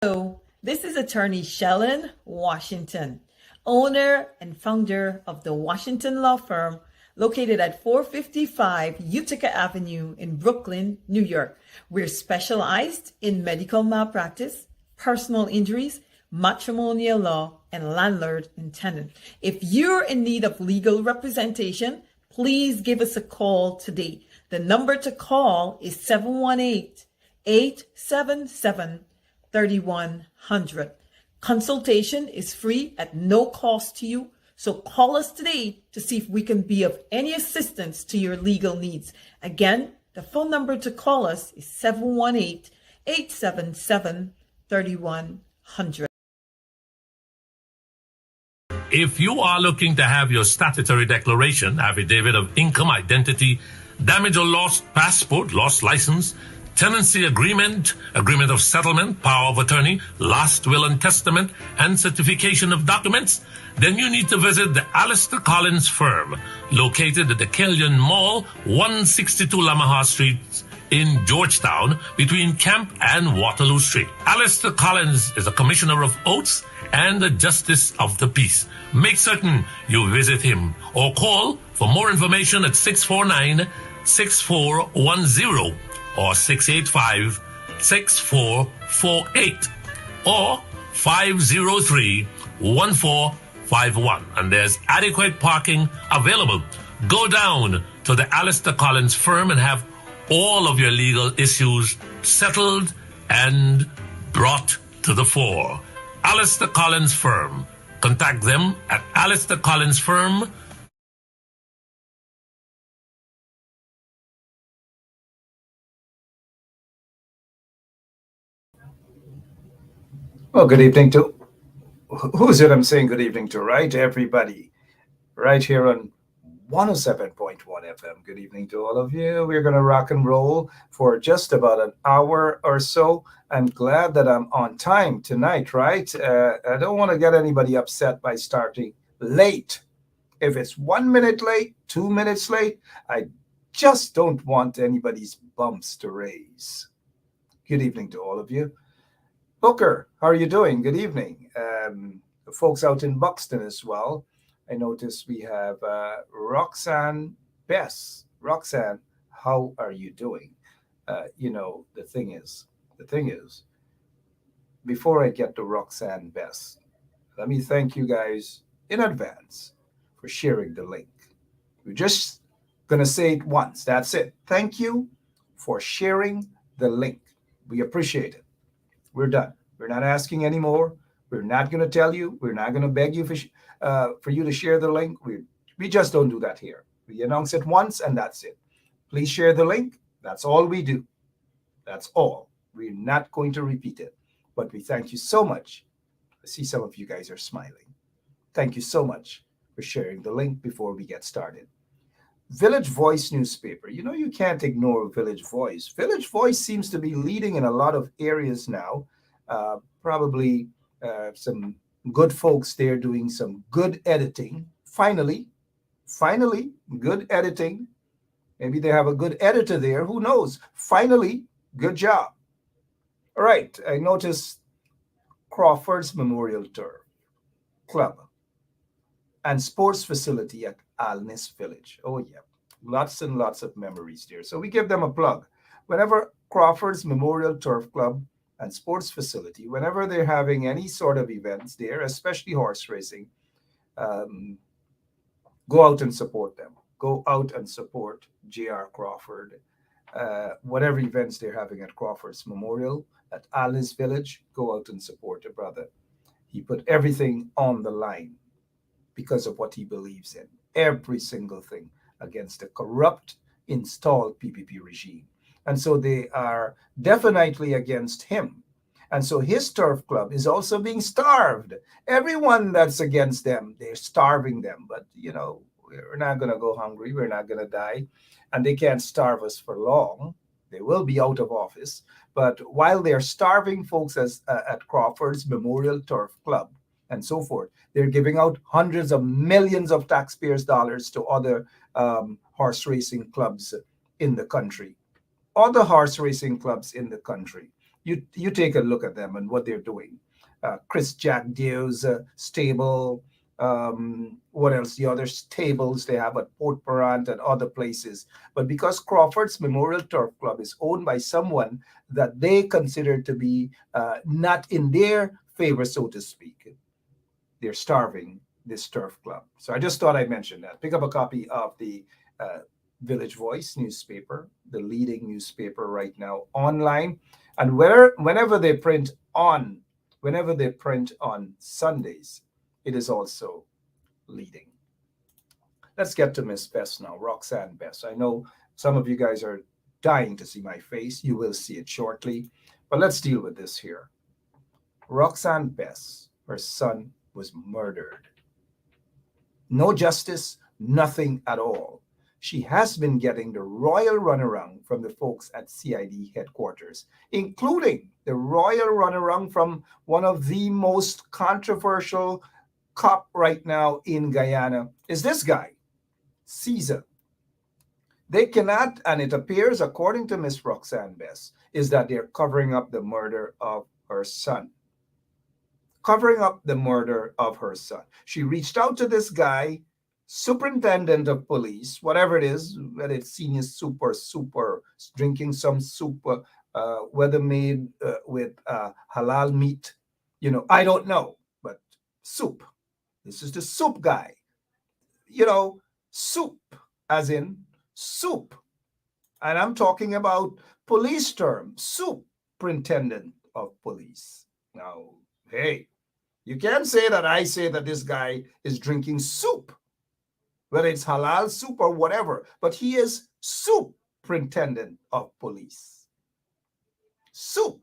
Hello, this is attorney Shellen Washington, owner and founder of the Washington Law Firm located at 455 Utica Avenue in Brooklyn, New York. We're specialized in medical malpractice, personal injuries, matrimonial law, and landlord and tenant. If you're in need of legal representation, please give us a call today. The number to call is 718-877-3100. Consultation is free at no cost to you. So call us today to see if we can be of any assistance to your legal needs. Again, the phone number to call us is 718-877-3100. If you are looking to have your statutory declaration, affidavit of income, identity, damage or lost passport, lost license, tenancy agreement, agreement of settlement, power of attorney, last will and testament, and certification of documents, then you need to visit the Alistair Collins firm, located at the Kellyan Mall, 162 Lamaha Street in Georgetown, between Camp and Waterloo Street. Alistair Collins is a commissioner of oaths and a justice of the peace. Make certain you visit him or call for more information at 649-6410 or 685-6448 or 503-1451. And there's adequate parking available. Go down to the Alistair Collins firm and have all of your legal issues settled and brought to the fore. Alistair Collins firm. Contact them at Alistair Collins firm. Well, good evening to who's it I'm saying good evening to, right? Everybody, right here on 107.1 FM. Good evening to all of you. We're going to rock and roll for just about an hour or so. I'm glad that I'm on time tonight, right? I don't want to get anybody upset by starting late. If it's 1 minute late, 2 minutes late, I just don't want anybody's bumps to raise. Good evening to all of you. Booker, how are you doing? Good evening. The folks out in Buxton as well. I noticed we have Roxanne Bess. Roxanne, how are you doing? The thing is, before I get to Roxanne Bess, let me thank you guys in advance for sharing the link. We're just going to say it once. That's it. Thank you for sharing the link. We appreciate it. We're done. We're not asking anymore. We're not going to tell you. We're not going to beg you for you to share the link. We just don't do that here. We announce it once and that's it. Please share the link. That's all we do. That's all. We're not going to repeat it. But we thank you so much. I see some of you guys are smiling. Thank you so much for sharing the link before we get started. Village Voice newspaper. You can't ignore Village Voice. Village Voice seems to be leading in a lot of areas now. Probably some good folks there doing some good editing. Finally, good editing. Maybe they have a good editor there. Who knows? Finally, good job. All right. I noticed Crawford's Memorial Turf Club and sports facility at Alnis Village. Oh, yeah. Lots and lots of memories there. So we give them a plug. Whenever Crawford's Memorial Turf Club and sports facility, whenever they're having any sort of events there, especially horse racing, go out and support them. Go out and support J.R. Crawford. Whatever events they're having at Crawford's Memorial, at Alnis Village, go out and support a brother. He put everything on the line because of what he believes in. Every single thing against the corrupt, installed PPP regime. And so they are definitely against him. And so his turf club is also being starved. Everyone that's against them, they're starving them. But, we're not going to go hungry. We're not going to die. And they can't starve us for long. They will be out of office. But while they're starving folks at Crawford's Memorial Turf Club and so forth, they're giving out hundreds of millions of taxpayers' dollars to other horse racing clubs in the country. Other horse racing clubs in the country. You take a look at them and what they're doing. Chris Jagdeo's stable. What else? The other stables they have at Port Parant and other places. But because Crawford's Memorial Turf Club is owned by someone that they consider to be not in their favor, so to speak, they're starving this turf club. So I just thought I'd mention that. Pick up a copy of the uh, Village Voice newspaper, the leading newspaper right now online, and whenever they print on Sundays, it is also leading. Let's get to Miss Bess now, Roxanne Bess. I know some of you guys are dying to see my face. You will see it shortly, but let's deal with this here. Roxanne Bess, her son was murdered. No justice, nothing at all. She has been getting the royal runaround from the folks at CID headquarters, including the royal runaround from one of the most controversial cop right now in Guyana is this guy, Caesar. They cannot, and it appears, according to Miss Roxanne Bess, is that they're covering up the murder of her son. Covering up the murder of her son. She reached out to this guy, superintendent of police, whatever it is, whether it's senior super, drinking some soup, whether made with halal meat, I don't know, but soup. This is the soup guy. Soup, as in soup. And I'm talking about police term, superintendent of police. Now, hey, you can't say that I say that this guy is drinking soup, whether it's halal soup or whatever, but he is superintendent of police. Soup.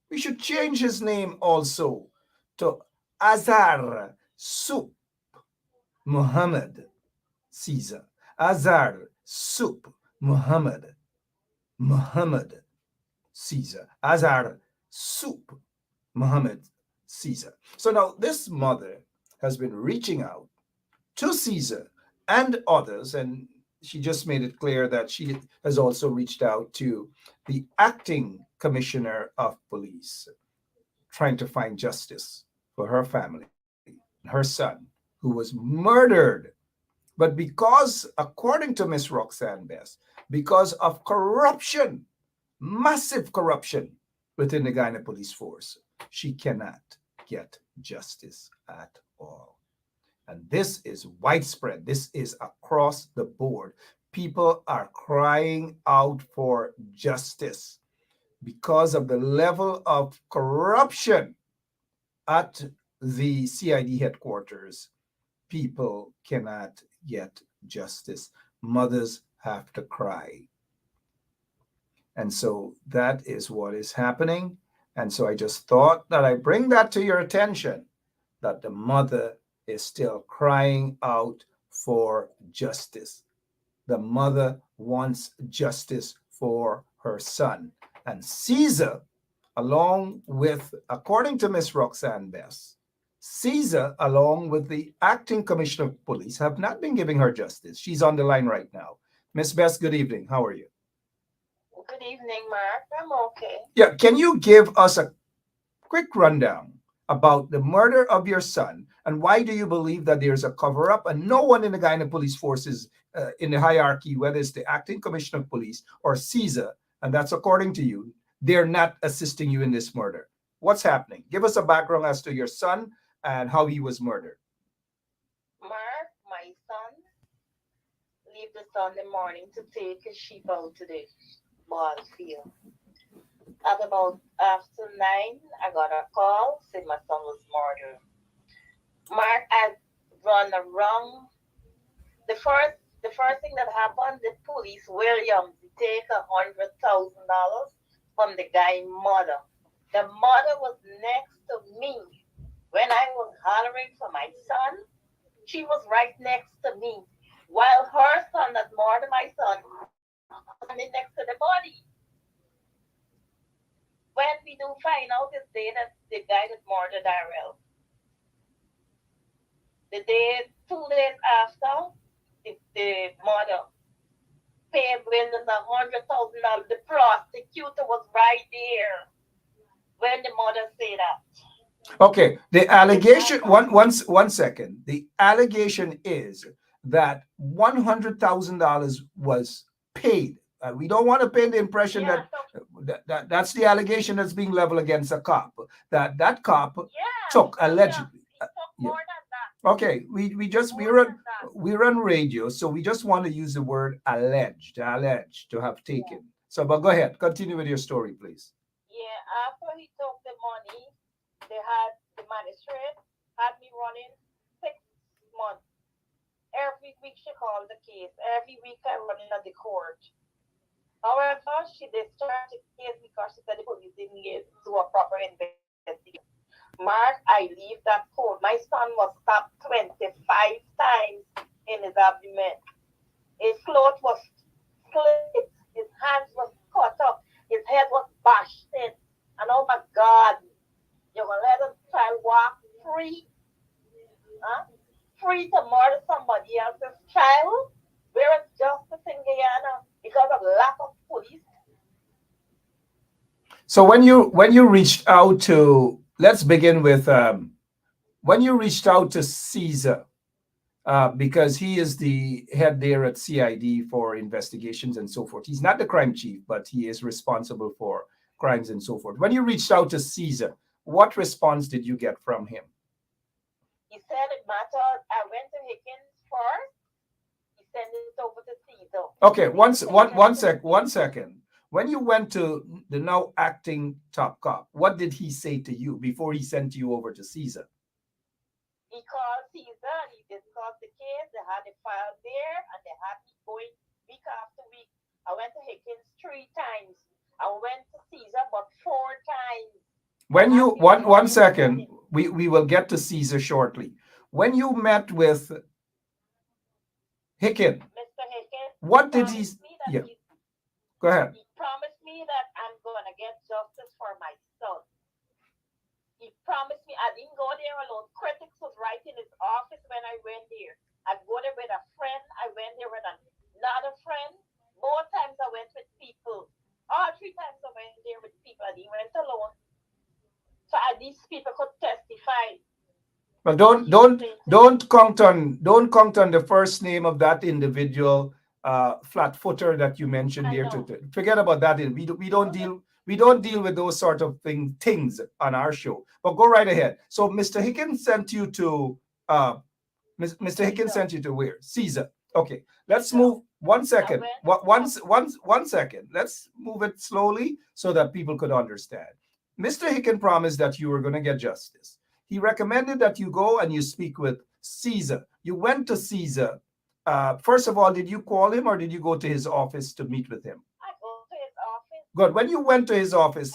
We should change his name also to Azar Soup Muhammad Caesar. Azar Soup Muhammad Caesar. Azar Soup Muhammad Caesar. So now this mother has been reaching out to Caesar and others, and she just made it clear that she has also reached out to the acting commissioner of police, trying to find justice for her family, her son, who was murdered. But because, according to Miss Roxanne Bess, because of corruption, massive corruption within the Guyana police force, she cannot get justice at all. And this is widespread. This is across the board. People are crying out for justice because of the level of corruption at the CID headquarters. People cannot get justice. Mothers have to cry. And so that is what is happening. And so I just thought that I bring that to your attention, that the mother is still crying out for justice. The mother wants justice for her son. And Caesar, along with, according to Miss Roxanne Bess, Caesar, along with the acting commissioner of police, have not been giving her justice. She's on the line right now. Miss Bess, good evening. How are you? Good evening, Mark. I'm okay. Yeah, can you give us a quick rundown about the murder of your son, and why do you believe that there's a cover-up and no one in the Guyana police forces in the hierarchy, whether it's the acting commissioner of police or Caesar, and that's according to you, they're not assisting you in this murder? What's happening? Give us a background as to your son and how he was murdered. Mark, my son, leave the Sunday morning to take his sheep out to the ball field. At about after 9, I got a call, said my son was murdered. Mark had run around. The first thing that happened, the police, Williams, take $100,000 from the guy's mother. The mother was next to me. When I was hollering for my son, she was right next to me, while her son that murdered my son was standing next to the body. When we do find out this day that the guy that murdered Darrell, the day, 2 days after, the mother paid when the $100,000. The prosecutor was right there when the mother said that. Okay, the allegation, one second. The allegation is that $100,000 was paid. We don't want to paint the impression Yeah, that's the allegation that's being leveled against a cop. That cop took yeah, allegedly. it took Yeah. more than that. Okay, we run radio, so we just want to use the word alleged to have taken. So, but go ahead, continue with your story, please. Yeah, after he took the money, the magistrate had me running 6 months. Every week she called the case. Every week I run in at the court. However, she discharged the case because she said the police didn't do a proper investigation. Mark, I leave that court. My son was stopped 25 times in his abdomen. His throat was slit. His hands was cut up. His head was bashed in. And oh my God, you're going to let a child walk free? Huh? Free to murder somebody else's child? Where is justice in Guyana because of lack of police? So when you reached out to, let's begin with when you reached out to Caesar, because he is the head there at CID for investigations and so forth. He's not the crime chief, but he is responsible for crimes and so forth. When you reached out to Caesar, what response did you get from him? He said it mattered. I went to Higgins first. He sent it over to Caesar. Okay, one second. When you went to the now acting top cop, what did he say to you before he sent you over to Caesar? He called Caesar and he discussed the case. They had a file there and they had me going week after week. I went to Higgins 3 times. I went to Caesar but 4 times. When you one second, we will get to Caesar shortly. When you met with Hicken, Mr. Hicken, what did he? Yeah, go ahead. He promised me that I'm going to get justice for my son. He promised me. I didn't go there alone. Critics was right in his office when I went there. I go there with a friend. I went there with another friend. Both times I went with people. All 3 times I went there with people. I didn't went alone. So at least people could testify. Well, don't count on the first name of that individual flat footer that you mentioned there. Forget about that. We don't deal with those sort of things on our show. But go right ahead. So Mr. Hicken sent you to Mr. Hicken sent you to where? Caesar. Okay, let's move 1 second. One second. Let's move it slowly so that people could understand. Mr. Hicken promised that you were going to get justice. He recommended that you go and you speak with Caesar. You went to Caesar. First of all, did you call him or did you go to his office to meet with him? I go to his office. Good. When you went to his office,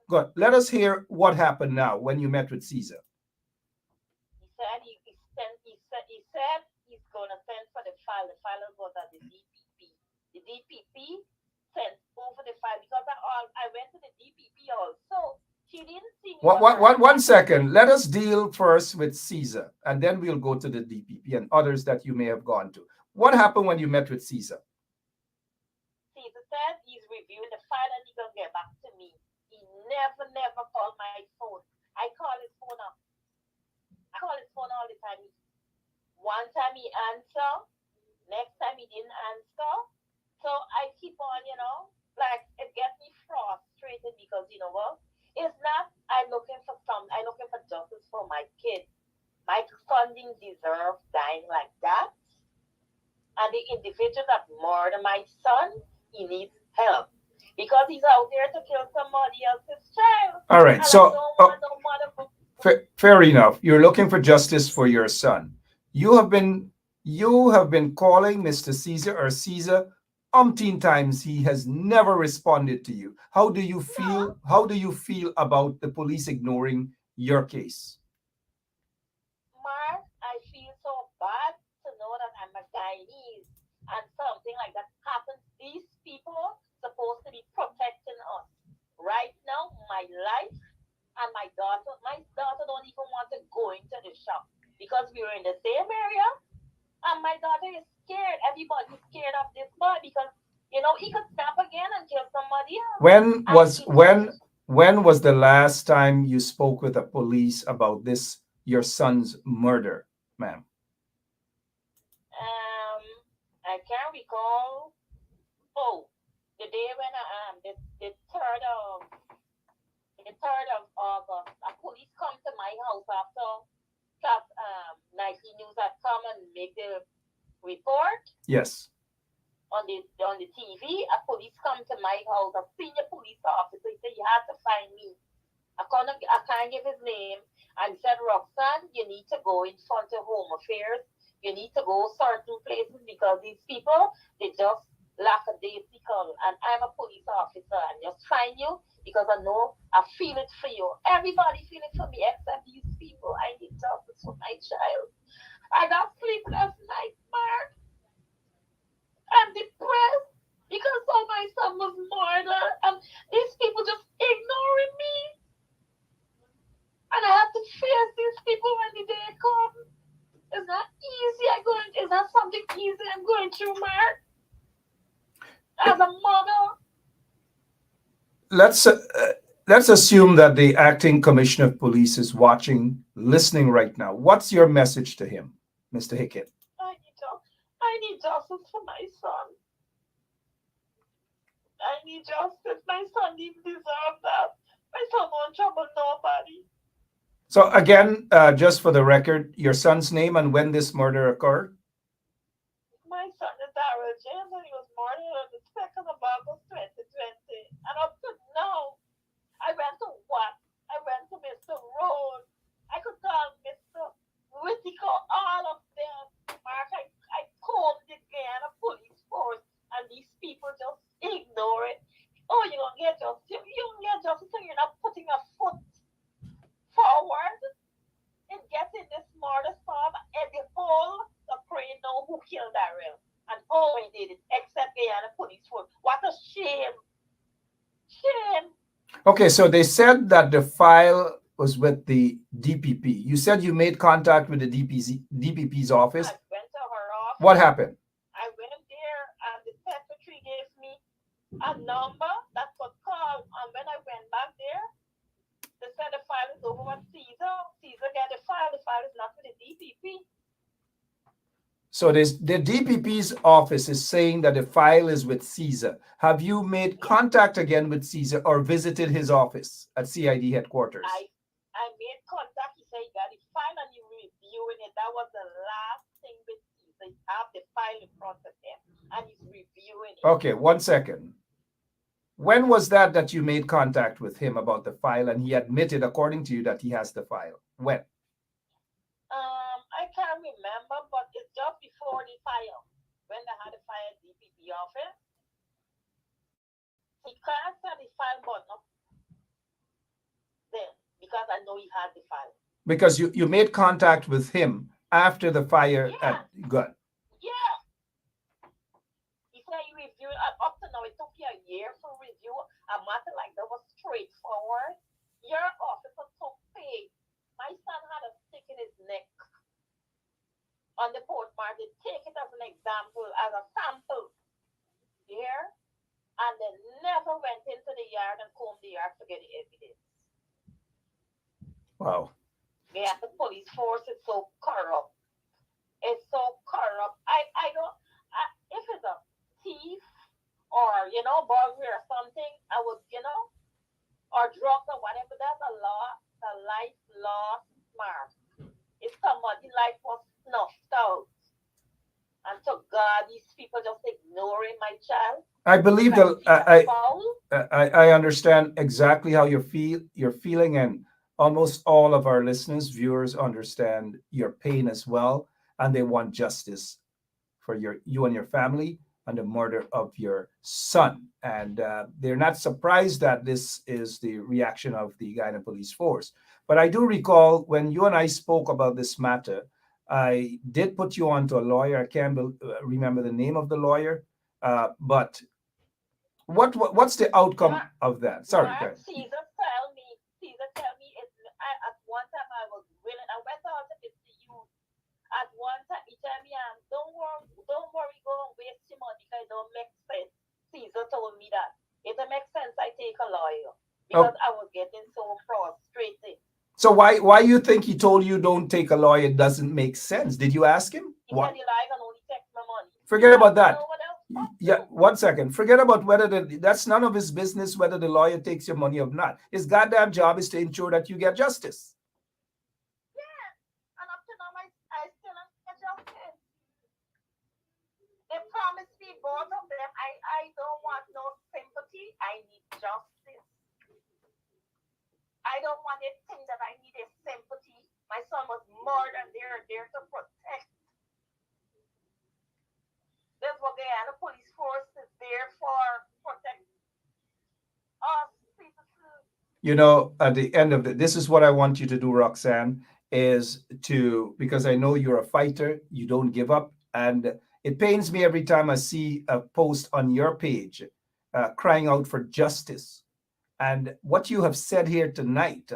good. Let us hear what happened now when you met with Caesar. He said he's going to send for the file. The file was at the DPP. The DPP sent over the file because I went to the DPP also. She didn't see me. One second. Let us deal first with Caesar, and then we'll go to the DPP and others that you may have gone to. What happened when you met with Caesar? Caesar said he's reviewing the file and he's going to get back to me. He never called my phone. I call his phone up. I call his phone all the time. One time he answered, next time he didn't answer. So I keep on, like it gets me frustrated because you know what? It's not I'm looking for justice for my kid. My son didn't deserve dying like that. And the individual that murdered my son, he needs help. Because he's out there to kill somebody else's child. All right, so fair enough. You're looking for justice for your son. You have been calling Mr. Caesar or Caesar umpteen times. He has never responded to you. How do you feel? How do you feel about the police ignoring your case? Mark, I feel so bad to know that I'm a Guyanese and something like that happens. These people supposed to be protecting us. Right now, my life and my daughter don't even want to go into the shop because we were in the same area and my daughter is scared. Everybody's scared of this boy because he could snap again and kill somebody else. When was the last time you spoke with the police about this, your son's murder, ma'am? I can't recall. Oh, the day when the third of August, a police come to my house after nightly news had come and make the report. Yes. On the TV, a police come to my house, a senior police officer. He said, "You have to find me." I can't give his name. And he said, "Roxanne, you need to go in front of Home Affairs. You need to go certain places because these people, they just lackadaisical. And I'm a police officer and just find you because I know I feel it for you. Everybody feel it for me except these people. I need justice for my child. I got sleepless nights, Mark. I'm depressed because my son was murdered and these people just ignoring me. And I have to face these people when the day comes. It's not easy. It's not something easy I'm going through, Mark. As a mother." Let's assume that the acting commissioner of police is watching, listening right now. What's your message to him, Mr. Hickett? I need justice for my son. I need justice. My son didn't deserve that. My son won't trouble nobody. So again, just for the record, your son's name and when this murder occurred? My son is Darrell James and he was murdered on the 2nd of August 2020. And up to now, I went to what? I went to Mr. Road. I could call Mr. Whitaker, all of them. Mark, I called the Guyana police force and these people just ignore it. Oh, you don't get justice. You don't get justice, so you're not putting a foot forward in getting this murder solved. And the whole Ukraine know who killed Darrell and how he did it, except Guyana police force. What a shame. Shame. Okay, so they said that the file was with the DPP. You said you made contact with the DPP's office. I went to her office. What happened? I went there and the secretary gave me a number that was called. And when I went back there, they said the file is over with Caesar. Caesar get the file. The file is not with the DPP. So the DPP's office is saying that the file is with Caesar. Have you made contact again with Caesar or visited his office at CID headquarters? I made contact. He said he got the file and he reviewing it. That was the last thing with Caesar. He have the file in front of him and he's reviewing it. Okay, 1 second. When was that you made contact with him about the file and he admitted, according to you, that he has the file? When? I can't remember, but it's just before the file. When they had the file at DPP office. He can't set the file button up then because I know he had the file. Because you made contact with him after the fire at good. Yeah. He said he reviewed up to now. It took you a year to review a matter like that was straightforward. Your officer took pay. My son had a stick in his neck on the postmark. They take it as an example, as a sample. Here. And they never went into the yard and combed the yard to get the evidence. Wow. Yeah, the police force is so corrupt. It's so corrupt. I don't, if it's a thief or, burglary or something, I would, or drugs or whatever, that's a life lost mark. If somebody's life was snuffed out. And to God, these people just ignoring my child. I believe I understand exactly how you're feeling, and almost all of our listeners, viewers understand your pain as well, and they want justice for you and your family and the murder of your son. And they're not surprised that this is the reaction of the Guyana Police Force. But I do recall when you and I spoke about this matter, I did put you on to a lawyer. I can't remember the name of the lawyer, but what's the outcome of that? Sorry, Caesar tell me at one time I was willing. I went out to Mr. Youth. At one time he told me, don't worry don't make sense. Caesar told me that. It don't make sense I take a lawyer Oh, because I was getting so frustrated. so why you think he told you don't take a lawyer? It doesn't make sense. Did you ask him? He What? said the lawyer can only take my money. Forget about You that. know what else? Fuck Yeah, you. 1 second. Forget about whether that's none of his business whether the lawyer takes your money or not. His goddamn job is to ensure that you get justice. Yeah. And up to now, I still don't get justice. They promised me both of them. I don't want no sympathy. I need justice. I don't want to think that I need a sympathy. My son was murdered. They're there to protect. That's what Guyana police force is there for. Protect us citizens. You know, at the end of this is what I want you to do, Roxanne, is to, because I know you're a fighter, you don't give up. And it pains me every time I see a post on your page crying out for justice. And what you have said here tonight,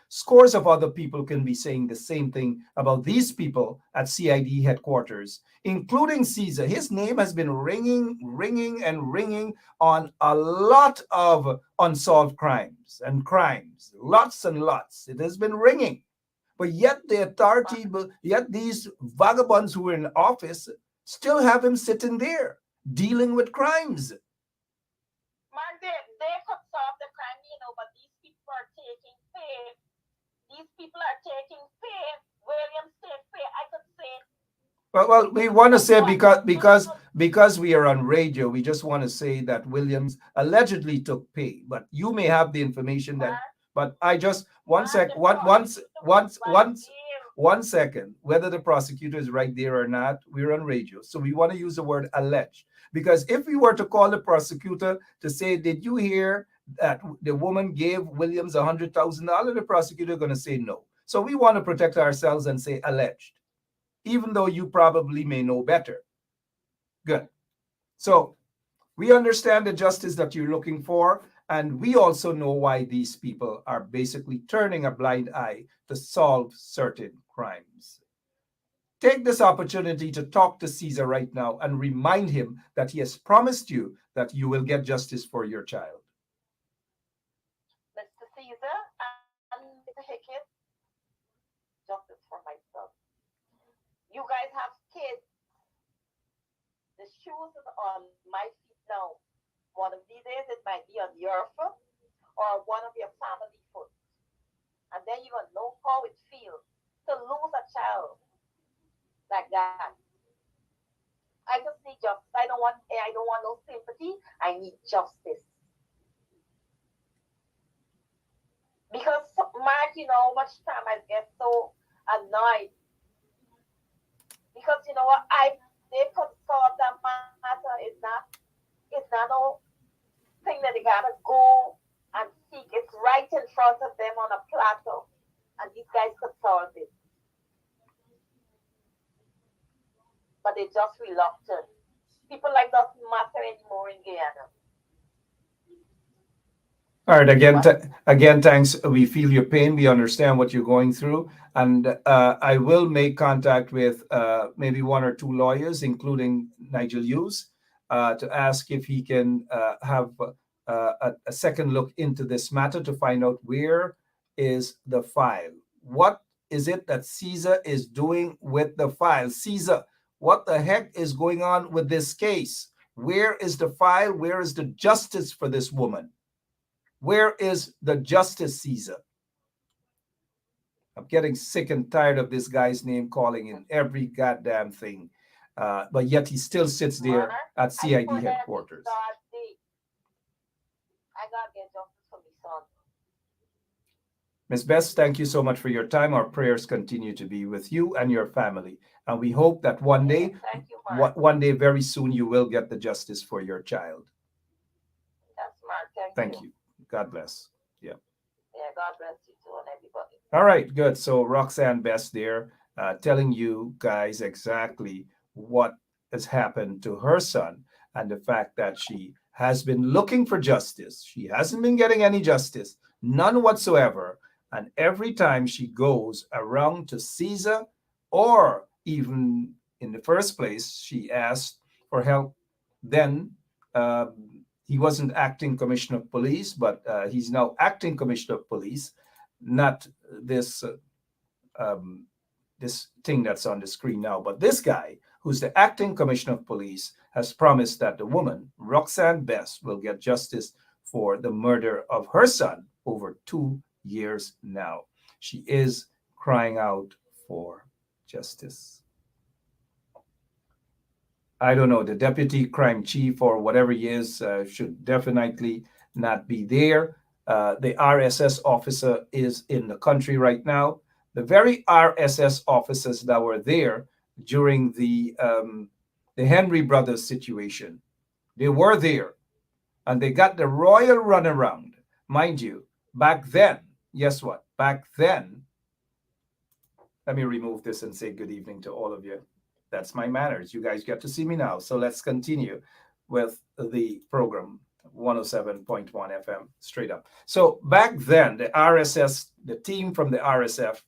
scores of other people can be saying the same thing about these people at CID headquarters, including Caesar. His name has been ringing, ringing, and ringing on a lot of unsolved crimes and crimes, lots and lots. It has been ringing. But yet the authority, yet these vagabonds who are in office still have him sitting there dealing with crimes. Man, they could solve the crime, but these people are taking pay. These people are taking pay. Williams take pay. I could say. Well, we want to say because we are on radio, we just want to say that Williams allegedly took pay, but you may have the information that. But I just one second. Whether the prosecutor is right there or not, we're on radio, so we want to use the word alleged. Because if we were to call the prosecutor to say, did you hear that the woman gave Williams $100,000? The prosecutor is going to say no. So we want to protect ourselves and say alleged, even though you probably may know better. Good. So we understand the justice that you're looking for, and we also know why these people are basically turning a blind eye to solve certain crimes. Take this opportunity to talk to Caesar right now and remind him that he has promised you that you will get justice for your child. Mr. Caesar and Mr. Hickett, justice for my son. You guys have kids. The shoes is on my feet now. One of these days it might be on your foot or one of your family foot. And then you're going to know how it feels to lose a child like that. I just need justice. I don't want no sympathy. I need justice. Because Mark, much time I get so annoyed. Because what they could solve that matter. It's not no thing that they gotta go and seek. It's right in front of them on a plateau. And these guys could solve it. But they're just reluctant. People like doesn't matter anymore in Guyana. All right. Again, thanks. We feel your pain. We understand what you're going through, and I will make contact with maybe one or two lawyers, including Nigel Hughes, to ask if he can have a second look into this matter to find out where is the file. What is it that Caesar is doing with the file? Caesar, what the heck is going on with this case? Where is the file? Where is the justice for this woman? Where is the justice, Caesar? I'm getting sick and tired of this guy's name calling in every goddamn thing. But yet he still sits there at CID headquarters. I got to get justice for my son. Ms. Bess, thank you so much for your time. Our prayers continue to be with you and your family. And we hope that one day, one day very soon, you will get the justice for your child. Yes, Mark. Thank you. God bless. Yeah, God bless you too and everybody. All right, good. So Roxanne Bess there telling you guys exactly what has happened to her son and the fact that she has been looking for justice. She hasn't been getting any justice, none whatsoever. And every time she goes around to Caesar, or even in the first place, she asked for help Then he wasn't acting commissioner of police, but he's now acting commissioner of police, not this this thing that's on the screen now. But this guy, who's the acting commissioner of police, has promised that the woman, Roxanne Bess, will get justice for the murder of her son over 2 years now. She is crying out for justice. I don't know, the deputy crime chief or whatever he is should definitely not be there. The RSS officer is in the country right now. The very RSS officers that were there during the Henry Brothers situation, they were there and they got the royal runaround. Mind you, back then, guess what? Back then, let me remove this and say good evening to all of you. That's my manners. You guys get to see me now. So let's continue with the program, 107.1 FM, straight up. So back then, the RSS, the team from the RSS,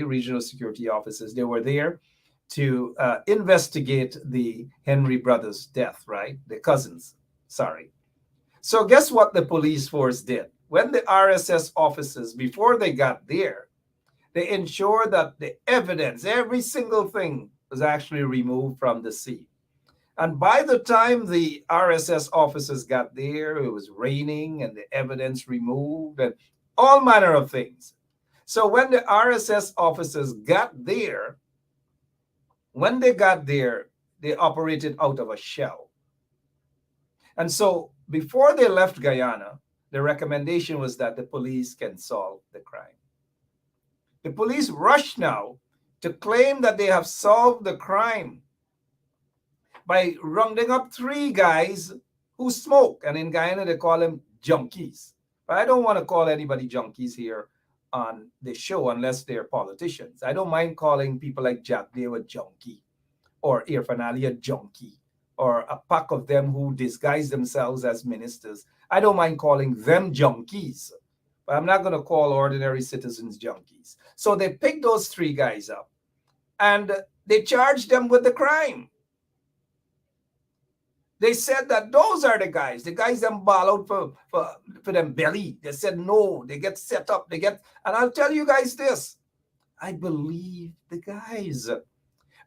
Regional Security Officers, they were there to investigate the Henry brothers' death, right? The cousins, sorry. So guess what the police force did? When the RSS officers, before they got there, they ensured that the evidence, every single thing, was actually removed from the scene. And by the time the RSS officers got there, it was raining and the evidence removed and all manner of things. So when the RSS officers got there, when they got there, they operated out of a shell. And so before they left Guyana, the recommendation was that the police can solve the crime. The police rush now to claim that they have solved the crime by rounding up 3 guys who smoke. And in Guyana, they call them junkies. But I don't want to call anybody junkies here on the show unless they're politicians. I don't mind calling people like Jagdeo a junkie or Irfan Ali a junkie or a pack of them who disguise themselves as ministers. I don't mind calling them junkies, but I'm not going to call ordinary citizens junkies. So they picked those 3 guys up and they charged them with the crime. They said that those are the guys them ball out for them belly. They said no, they get set up, and I'll tell you guys this, I believe the guys.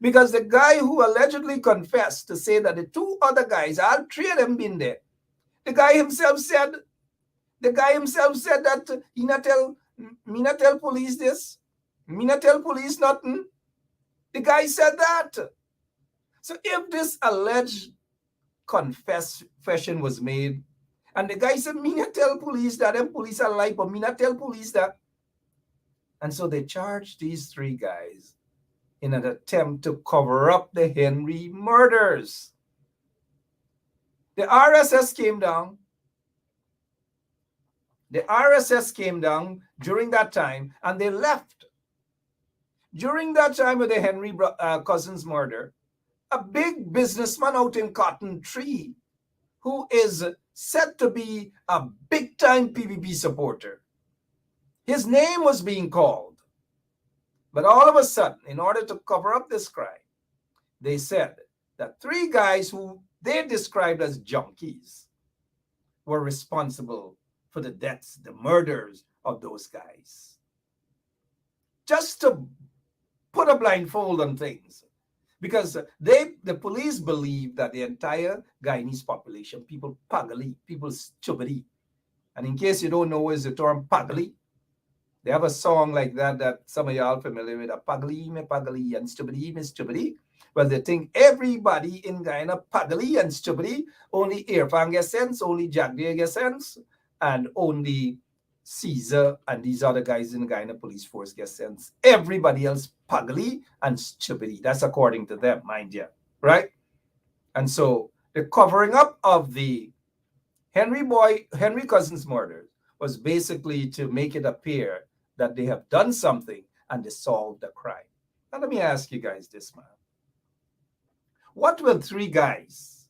Because the guy who allegedly confessed to say that the 2 other guys, all 3 of them been there, the guy himself said that he not tell police this, me not tell police nothing. The guy said that. So if this alleged confession was made, and the guy said, me not tell police that, them police are lie, but me not tell police that. And so they charged these 3 guys in an attempt to cover up the Henry murders. The RSS came down. The RSS came down during that time, and they left. During that time of the Henry cousins murder, a big businessman out in Cotton Tree, who is said to be a big-time PPP supporter, his name was being called. But all of a sudden, in order to cover up this crime, they said that 3 guys who they described as junkies were responsible for the deaths, the murders of those guys. Just to put a blindfold on things. Because the police believe that the entire Guyanese population, people pagali, people stupidi. And in case you don't know what is the term pagali, they have a song like that some of y'all familiar with, a pagali me pagali and stupidi me stupidi. Well, they think everybody in Guyana pagali and stupidi, only Irfan gets sense, only Jagdeo gets sense, and only Caesar and these other guys in the Guyana police force get sense. Everybody else pagali and stupidity. That's according to them, mind you, right? And so the covering up of the Henry cousins murders was basically to make it appear that they have done something and they solved the crime. Now let me ask you guys this, man. What will 3 guys,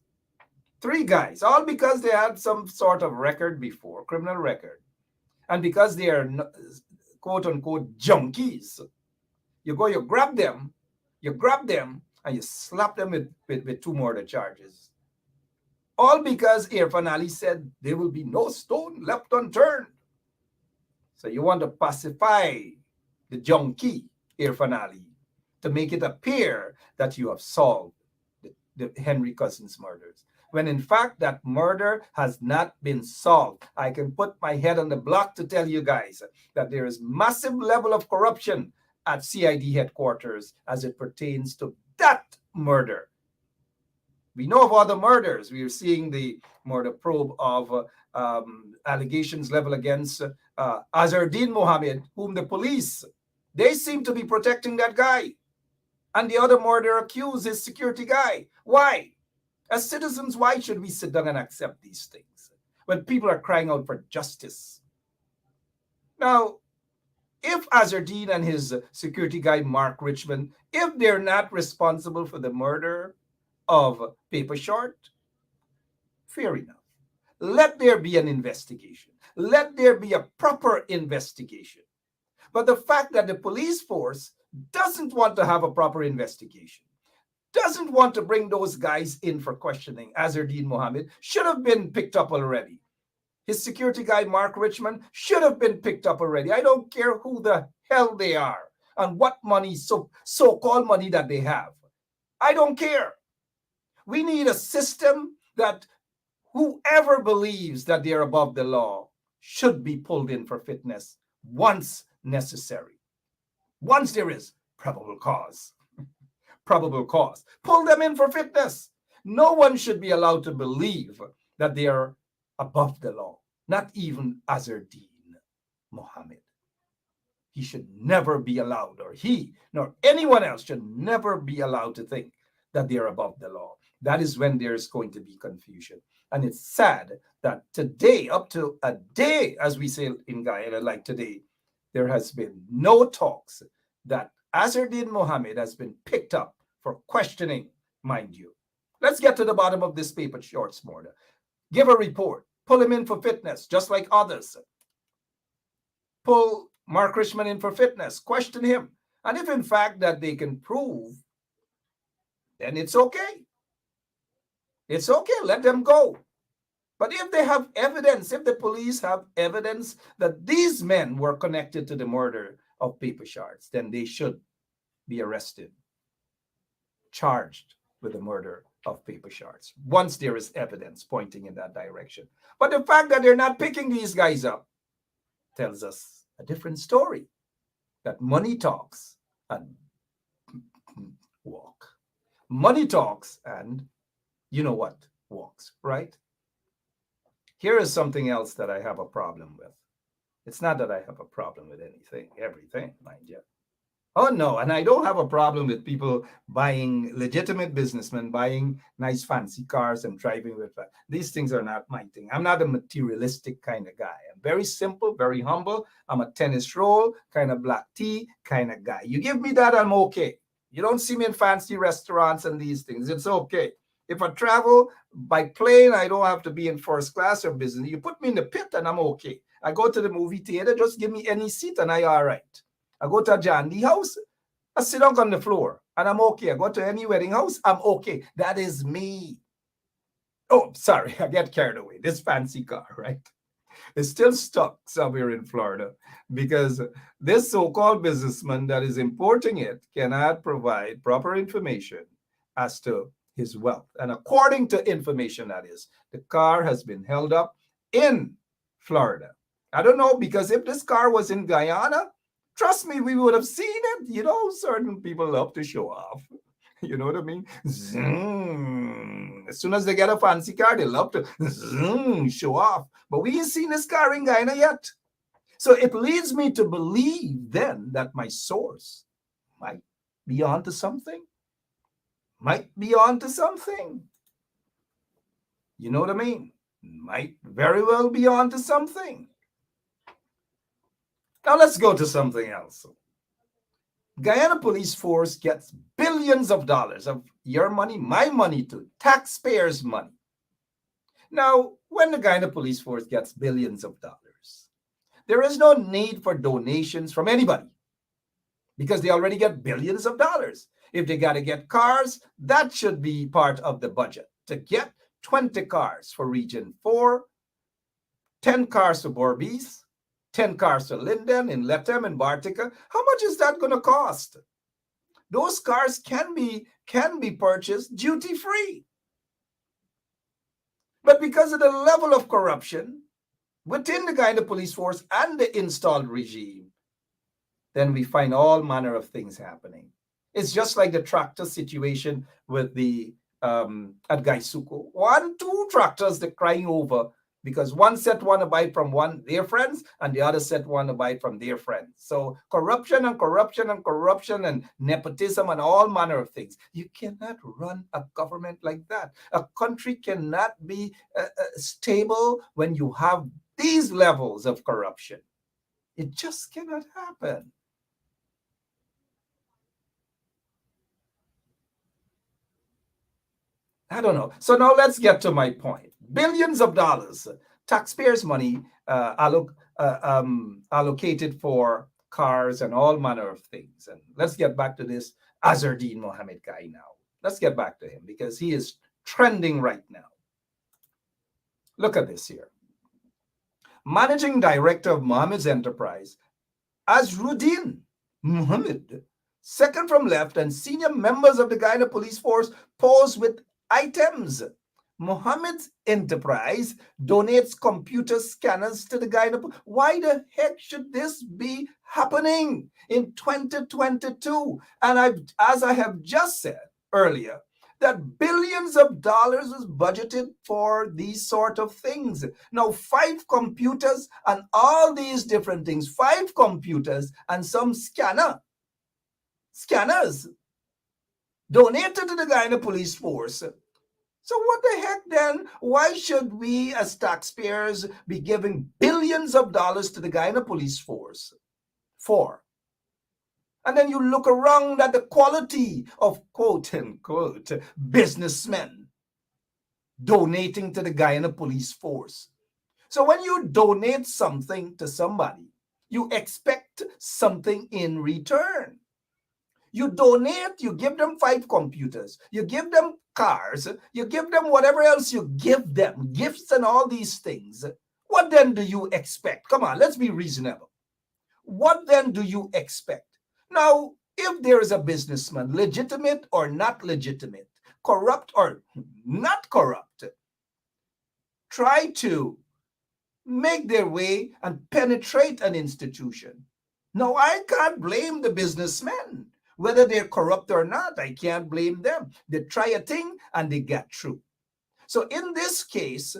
all because they had some sort of record before, criminal record, and because they are quote-unquote junkies, you grab them, and you slap them with 2 murder charges. All because Irfan Ali said there will be no stone left unturned. So you want to pacify the junkie, Irfan Ali, to make it appear that you have solved the Henry Cousins murders, when in fact that murder has not been solved. I can put my head on the block to tell you guys that there is massive level of corruption at CID headquarters as it pertains to that murder. We know of other murders. We are seeing the murder probe of allegations leveled against Azardine Mohammed, whom the police, they seem to be protecting that guy. And the other murder accused is security guy. Why? As citizens, why should we sit down and accept these things when people are crying out for justice? Now, if Azardine and his security guy, Mark Richmond, if they're not responsible for the murder of Paper Short, fair enough. Let there be an investigation. Let there be a proper investigation. But the fact that the police force doesn't want to have a proper investigation, doesn't want to bring those guys in for questioning, Azardine Mohammed should have been picked up already. His security guy, Mark Richmond, should have been picked up already. I don't care who the hell they are and what money, so-called money that they have. I don't care. We need a system that whoever believes that they're above the law should be pulled in for fitness once necessary. Once there is probable cause. Probable cause. Pull them in for fitness. No one should be allowed to believe that they are above the law. Not even Azardine Mohammed. He should never be allowed, or he nor anyone else should never be allowed to think that they are above the law. That is when there's going to be confusion. And it's sad that today, up to a day, as we say in Guyana, like today, there has been no talks that Azardine Mohammed has been picked up for questioning, mind you. Let's get to the bottom of this Paper Shorts murder. Give a report. Pull him in for fitness, just like others. Pull Mark Richmond in for fitness. Question him. And if in fact that they can prove, then it's okay. It's okay. Let them go. But if they have evidence, if the police have evidence that these men were connected to the murder of Paper Shards, then they should be arrested, charged with the murder of Paper Shards, once there is evidence pointing in that direction. But the fact that they're not picking these guys up tells us a different story, that money talks and walk. Money talks and you know what walks, right? Here is something else that I have a problem with. It's not that I have a problem with anything, everything, mind you. Oh, no, and I don't have a problem with people buying, legitimate businessmen buying nice fancy cars and driving with that. These things are not my thing. I'm not a materialistic kind of guy. I'm very simple, very humble. I'm a tennis roll, kind of black tea kind of guy. You give me that, I'm okay. You don't see me in fancy restaurants and these things. It's okay. If I travel by plane, I don't have to be in first class or business. You put me in the pit and I'm okay. I go to the movie theater, just give me any seat and I all right. I go to a Jandy house, I sit down on the floor and I'm okay. I go to any wedding house, I'm okay. That is me. Oh, sorry, I get carried away. This fancy car, right? It's still stuck somewhere in Florida because this so-called businessman that is importing it cannot provide proper information as to his wealth. And according to information that is, the car has been held up in Florida. I don't know, because if this car was in Guyana, trust me, we would have seen it. You know, certain people love to show off. You know what I mean? Zoom. As soon as they get a fancy car, they love to zoom, show off. But we ain't seen this car in Guyana yet. So it leads me to believe then that my source might be onto something. Might be onto something. You know what I mean? Might very well be onto something. Now let's go to something else. Guyana police force gets billions of dollars of your money, my money too, taxpayers' money. Now, when the Guyana police force gets billions of dollars, there is no need for donations from anybody because they already get billions of dollars. If they got to get cars, that should be part of the budget to get 20 cars for Region 4, 10 cars to Berbice, 10 cars to Linden, in Lethem, and Bartica. How much is that going to cost? Those cars can be purchased duty-free. But because of the level of corruption within the Guyana police force and the installed regime, then we find all manner of things happening. It's just like the tractor situation with the at Gaisuko. 2 tractors they're crying over because one set want to buy from their friends and the other set want to buy from their friends. So corruption and corruption and corruption and nepotism and all manner of things. You cannot run a government like that. A country cannot be stable when you have these levels of corruption. It just cannot happen. I don't know. So now let's get to my point. Billions of dollars, taxpayers' money allocated for cars and all manner of things. And let's get back to this Azardine Mohammed guy now. Let's get back to him because he is trending right now. Look at this here. Managing Director of Mohammed's enterprise, Azruddin Mohammed, second from left, and senior members of the Guyana police force pose with items. Mohammed's enterprise donates computer scanners to the Guyana. Why the heck should this be happening in 2022? And as I have just said earlier, that billions of dollars was budgeted for these sort of things. Now, 5 computers and all these different things, 5 computers and some scanners donated to the Guyana police force. So what the heck then? Why should we as taxpayers be giving billions of dollars to the Guyana police force for? And then you look around at the quality of quote-unquote businessmen donating to the Guyana police force. So when you donate something to somebody, you expect something in return. You donate, you give them 5 computers, you give them cars, you give them whatever else you give them, gifts and all these things. What then do you expect? Come on, let's be reasonable. What then do you expect? Now, if there is a businessman, legitimate or not legitimate, corrupt or not corrupt, try to make their way and penetrate an institution. Now, I can't blame the businessmen. Whether they're corrupt or not, I can't blame them. They try a thing and they get through. So in this case,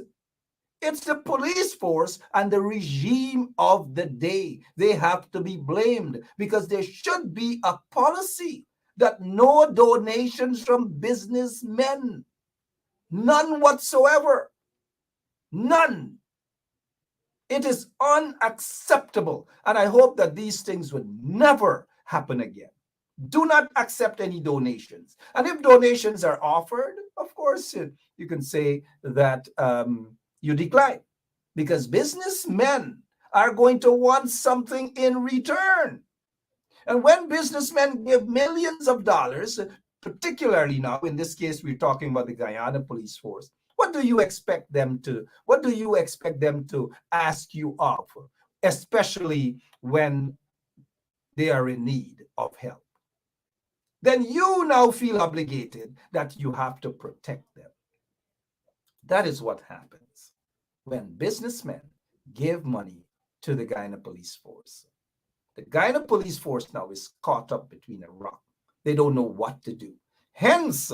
it's the police force and the regime of the day. They have to be blamed because there should be a policy that no donations from businessmen. None whatsoever. None. It is unacceptable. And I hope that these things would never happen again. Do not accept any donations. And if donations are offered, of course, you can say that you decline. Because businessmen are going to want something in return. And when businessmen give millions of dollars, particularly now, in this case, we're talking about the Guyana police force, what do you expect them to ask you of, especially when they are in need of help? Then you now feel obligated that you have to protect them. That is what happens when businessmen give money to the Guyana police force. The Guyana police force now is caught up between a rock. They don't know what to do. Hence,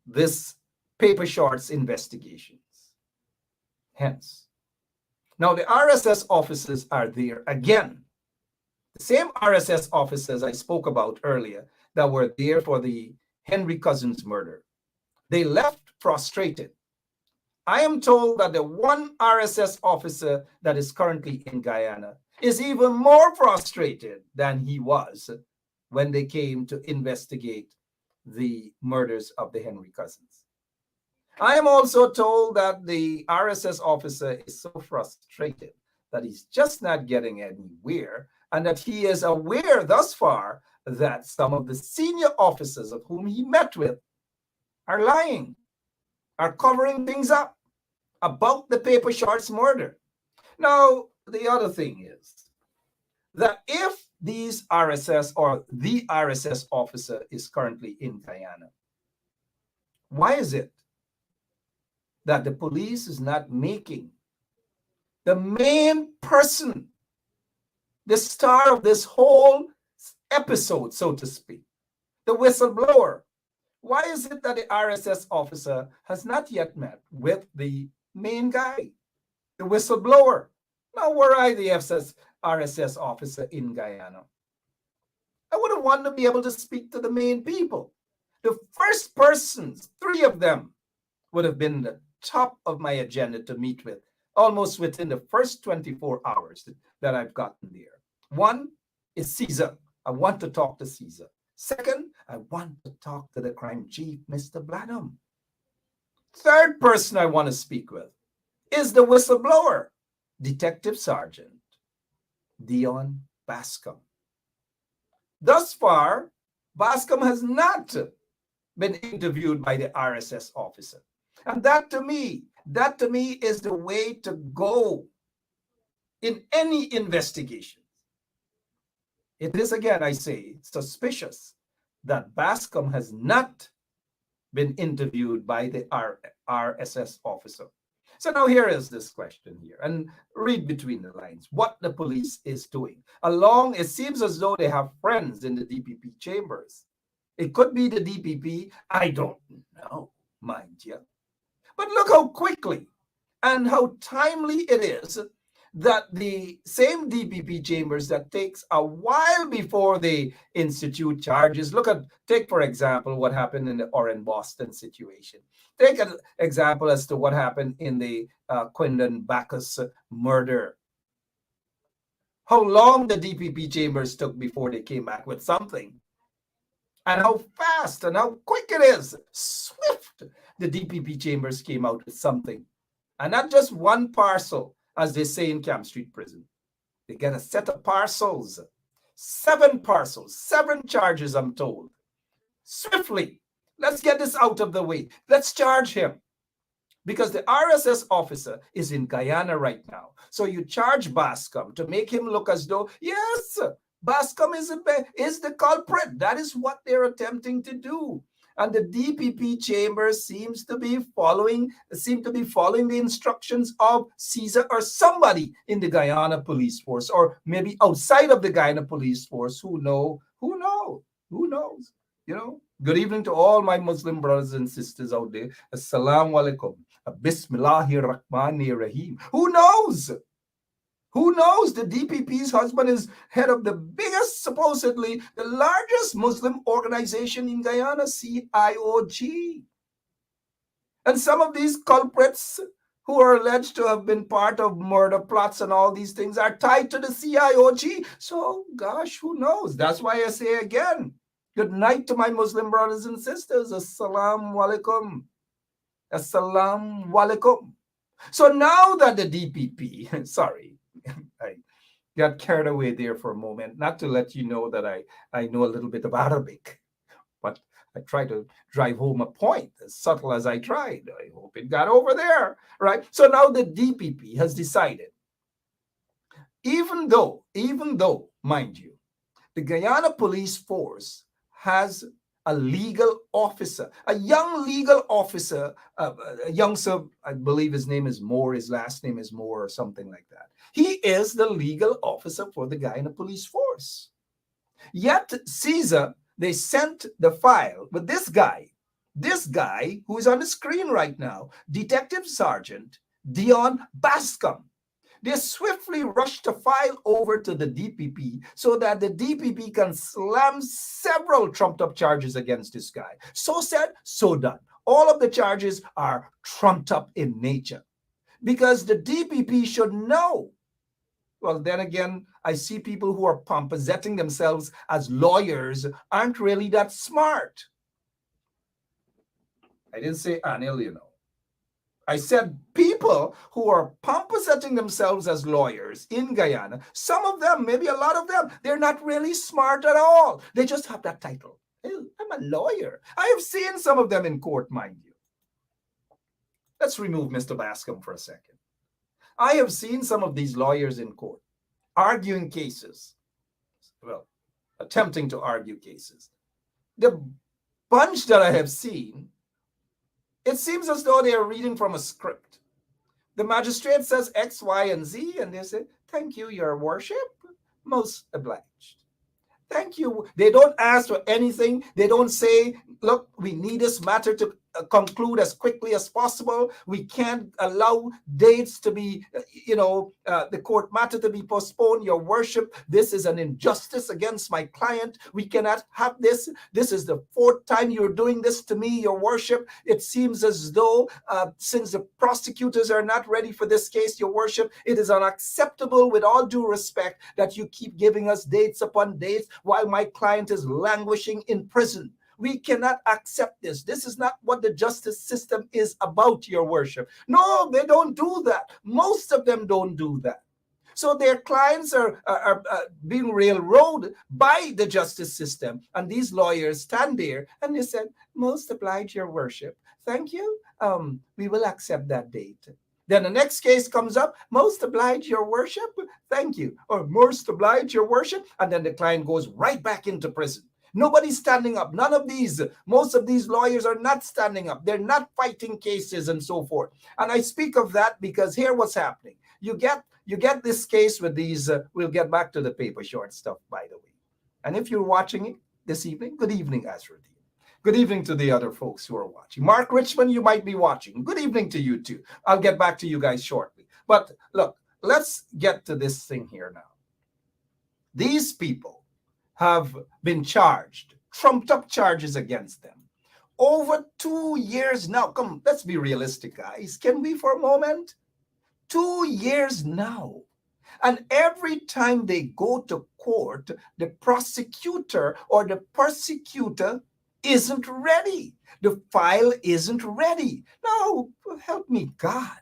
this paper shorts investigations. Hence. Now, the RSS officers are there again. The same RSS officers I spoke about earlier that were there for the Henry Cousins murder. They left frustrated. I am told that the one RSS officer that is currently in Guyana is even more frustrated than he was when they came to investigate the murders of the Henry Cousins. I am also told that the RSS officer is so frustrated that he's just not getting anywhere, and that he is aware thus far that some of the senior officers of whom he met with are lying, are covering things up about the Paper Shorts murder. Now, the other thing is that if these RSS or the RSS officer is currently in Guyana, why is it that the police is not making the main person the star of this whole episode, so to speak, the whistleblower? Why is it that the RSS officer has not yet met with the main guy, the whistleblower? Now, were I the RSS officer in Guyana, I would have wanted to be able to speak to the main people. The first persons, 3 of them, would have been the top of my agenda to meet with, almost within the first 24 hours that I've gotten there. One is Caesar. I want to talk to Caesar. Second, I want to talk to the crime chief, Mr. Bladham. Third person I want to speak with is the whistleblower, Detective Sergeant Dion Bascom. Thus far, Bascom has not been interviewed by the RSS officer. And that to me is the way to go in any investigation. It is, again, I say, suspicious that Bascom has not been interviewed by the RSS officer. So now here is this question here, and read between the lines what the police is doing. It seems as though they have friends in the DPP chambers. It could be the DPP, I don't know, mind you. But look how quickly and how timely it is that the same DPP chambers that takes a while before they institute charges. Take for example what happened in the Orrin Boston situation. Take an example as to what happened in the Quindon Bacchus murder. How long the DPP chambers took before they came back with something. And how fast and how quick it is. Swift. The DPP chambers came out with something. And not just one parcel, as they say in Camp Street Prison. They get a set of parcels. 7 parcels, 7 charges, I'm told. Swiftly. Let's get this out of the way. Let's charge him. Because the RSS officer is in Guyana right now. So you charge Bascom to make him look as though, yes, Bascom is the culprit. That is what they're attempting to do. And the DPP chamber seem to be following the instructions of Caesar or somebody in the Guyana police force, or maybe outside of the Guyana police force. Who knows? You know. Good evening to all my Muslim brothers and sisters out there. Assalamu alaikum. Bismillahir Rahmanir Rahim. Who knows? Who knows? The DPP's husband is head of the biggest, supposedly the largest Muslim organization in Guyana, CIOG. And some of these culprits who are alleged to have been part of murder plots and all these things are tied to the CIOG. So, gosh, who knows? That's why I say again, good night to my Muslim brothers and sisters. Assalamu alaikum. Assalamu alaikum. So now that the DPP, sorry, I got carried away there for a moment, not to let you know that I know a little bit of Arabic, but I try to drive home a point as subtle as I tried. I hope it got over there, right? So now the DPP has decided, even though, mind you, the Guyana police force has a legal officer, a young legal officer, a youngster, I believe his name is Moore, his last name is Moore or something like that. He is the legal officer for the Guyana police force. Yet Caesar, they sent the file with this guy who is on the screen right now, Detective Sergeant Dion Bascom. They swiftly rushed the file over to the DPP so that the DPP can slam several trumped-up charges against this guy. So said, so done. All of the charges are trumped up in nature because the DPP should know. Well, then again, I see people who are presenting themselves as lawyers aren't really that smart. I didn't say Anil, you know. I said people who are presenting themselves as lawyers in Guyana, some of them, maybe a lot of them, they're not really smart at all. They just have that title. Hey, I'm a lawyer. I have seen some of them in court, mind you. Let's remove Mr. Bascom for a second. I have seen some of these lawyers in court arguing cases, well, attempting to argue cases. The bunch that I have seen, it seems as though they are reading from a script. The magistrate says X, Y, and Z, and they say, thank you, your worship, most obliged. Thank you. They don't ask for anything. They don't say, look, we need this matter to conclude as quickly as possible. We can't allow dates to be, the court matter to be postponed. Your worship, this is an injustice against my client. We cannot have this. This is the fourth time you're doing this to me, your worship. It seems as though since the prosecutors are not ready for this case, your worship, it is unacceptable with all due respect that you keep giving us dates upon dates while my client is languishing in prison. We cannot accept this. This is not what the justice system is about, your worship. No, they don't do that. Most of them don't do that. So their clients are being railroaded by the justice system. And these lawyers stand there and they said, most obliged, your worship. Thank you. We will accept that date. Then the next case comes up, most obliged, your worship. Thank you. Or most obliged, your worship. And then the client goes right back into prison. Nobody's standing up. None of these, most of these lawyers are not standing up. They're not fighting cases and so forth. And I speak of that because here what's happening. You get this case with these, we'll get back to the paper short stuff, by the way. And if you're watching it this evening, good evening, Azrael. Good evening to the other folks who are watching. Mark Richmond, you might be watching. Good evening to you too. I'll get back to you guys shortly. But look, let's get to this thing here now. These people have been charged, trumped up charges against them. Over 2 years now. Come, let's be realistic, guys. Can we for a moment? 2 years now. And every time they go to court, the prosecutor or the persecutor isn't ready. The file isn't ready. Now, help me, God.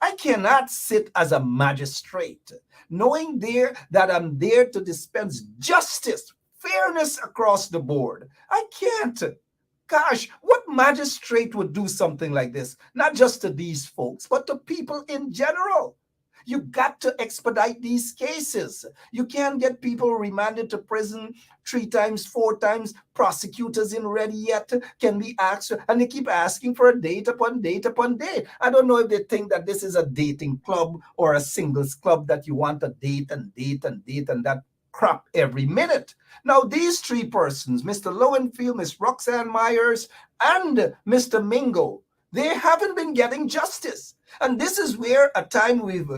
I cannot sit as a magistrate knowing that I'm there to dispense justice, fairness across the board. I can't. Gosh, what magistrate would do something like this? Not just to these folks, but to people in general. You got to expedite these cases. You can't get people remanded to prison 3 times, 4 times. Prosecutors in ready yet. Can we ask? And they keep asking for a date upon date upon date. I don't know if they think that this is a dating club or a singles club that you want a date and date and date and that crap every minute. Now, these 3 persons, Mr. Lowenfield, Miss Roxanne Myers, and Mr. Mingo, they haven't been getting justice. And this is where a time we've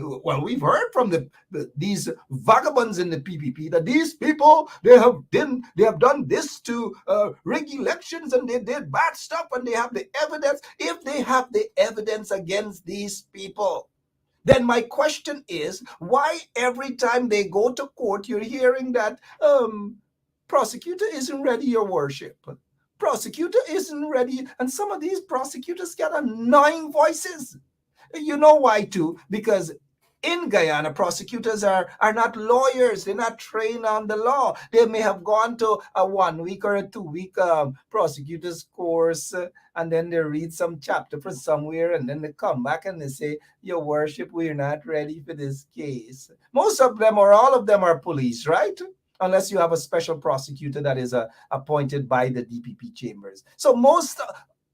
heard from these vagabonds in the PPP that these people, they have done this to rig elections and they did bad stuff and they have the evidence. If they have the evidence against these people, then my question is, why every time they go to court, you're hearing that prosecutor isn't ready, your worship. Prosecutor isn't ready. And some of these prosecutors get annoying voices. You know why too? Because in Guyana, prosecutors are not lawyers. They're not trained on the law. They may have gone to a 1 week or a 2 week prosecutor's course, and then they read some chapter from somewhere, and then they come back and they say, your worship, we're not ready for this case. Most of them or all of them are police, right? Unless you have a special prosecutor that is appointed by the DPP chambers. So most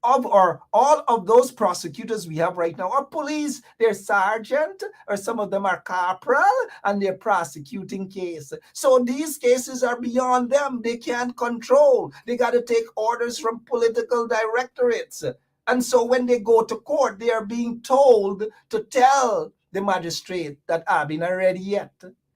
of or all of those prosecutors we have right now are police. They're sergeant, or some of them are corporal, and they're prosecuting cases. So these cases are beyond them. They can't control. They got to take orders from political directorates. And so when they go to court, they are being told to tell the magistrate that I've not ready yet.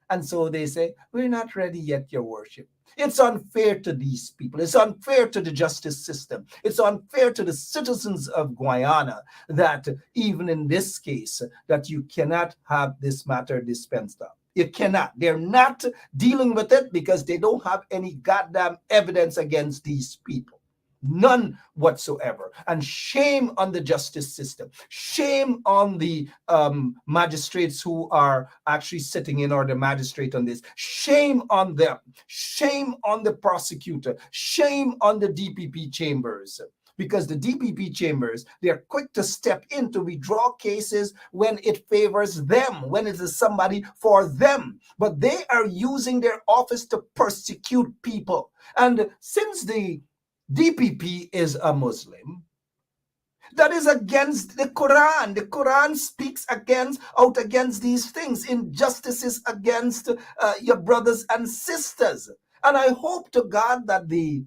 And so they say, we're not ready yet, your worship. It's unfair to these people. It's unfair to the justice system. It's unfair to the citizens of Guyana that even in this case, that you cannot have this matter dispensed of. You cannot. They're not dealing with it because they don't have any goddamn evidence against these people. None whatsoever. And shame on the justice system. Shame on the magistrates who are actually sitting in, or the magistrate on this. Shame on them. Shame on the prosecutor. Shame on the DPP chambers. Because the DPP chambers, they're quick to step in to withdraw cases when it favors them, when it is somebody for them. But they are using their office to persecute people. And since the DPP is a Muslim, that is against the Quran. The Quran speaks out against these things, injustices against your brothers and sisters. And I hope to God that the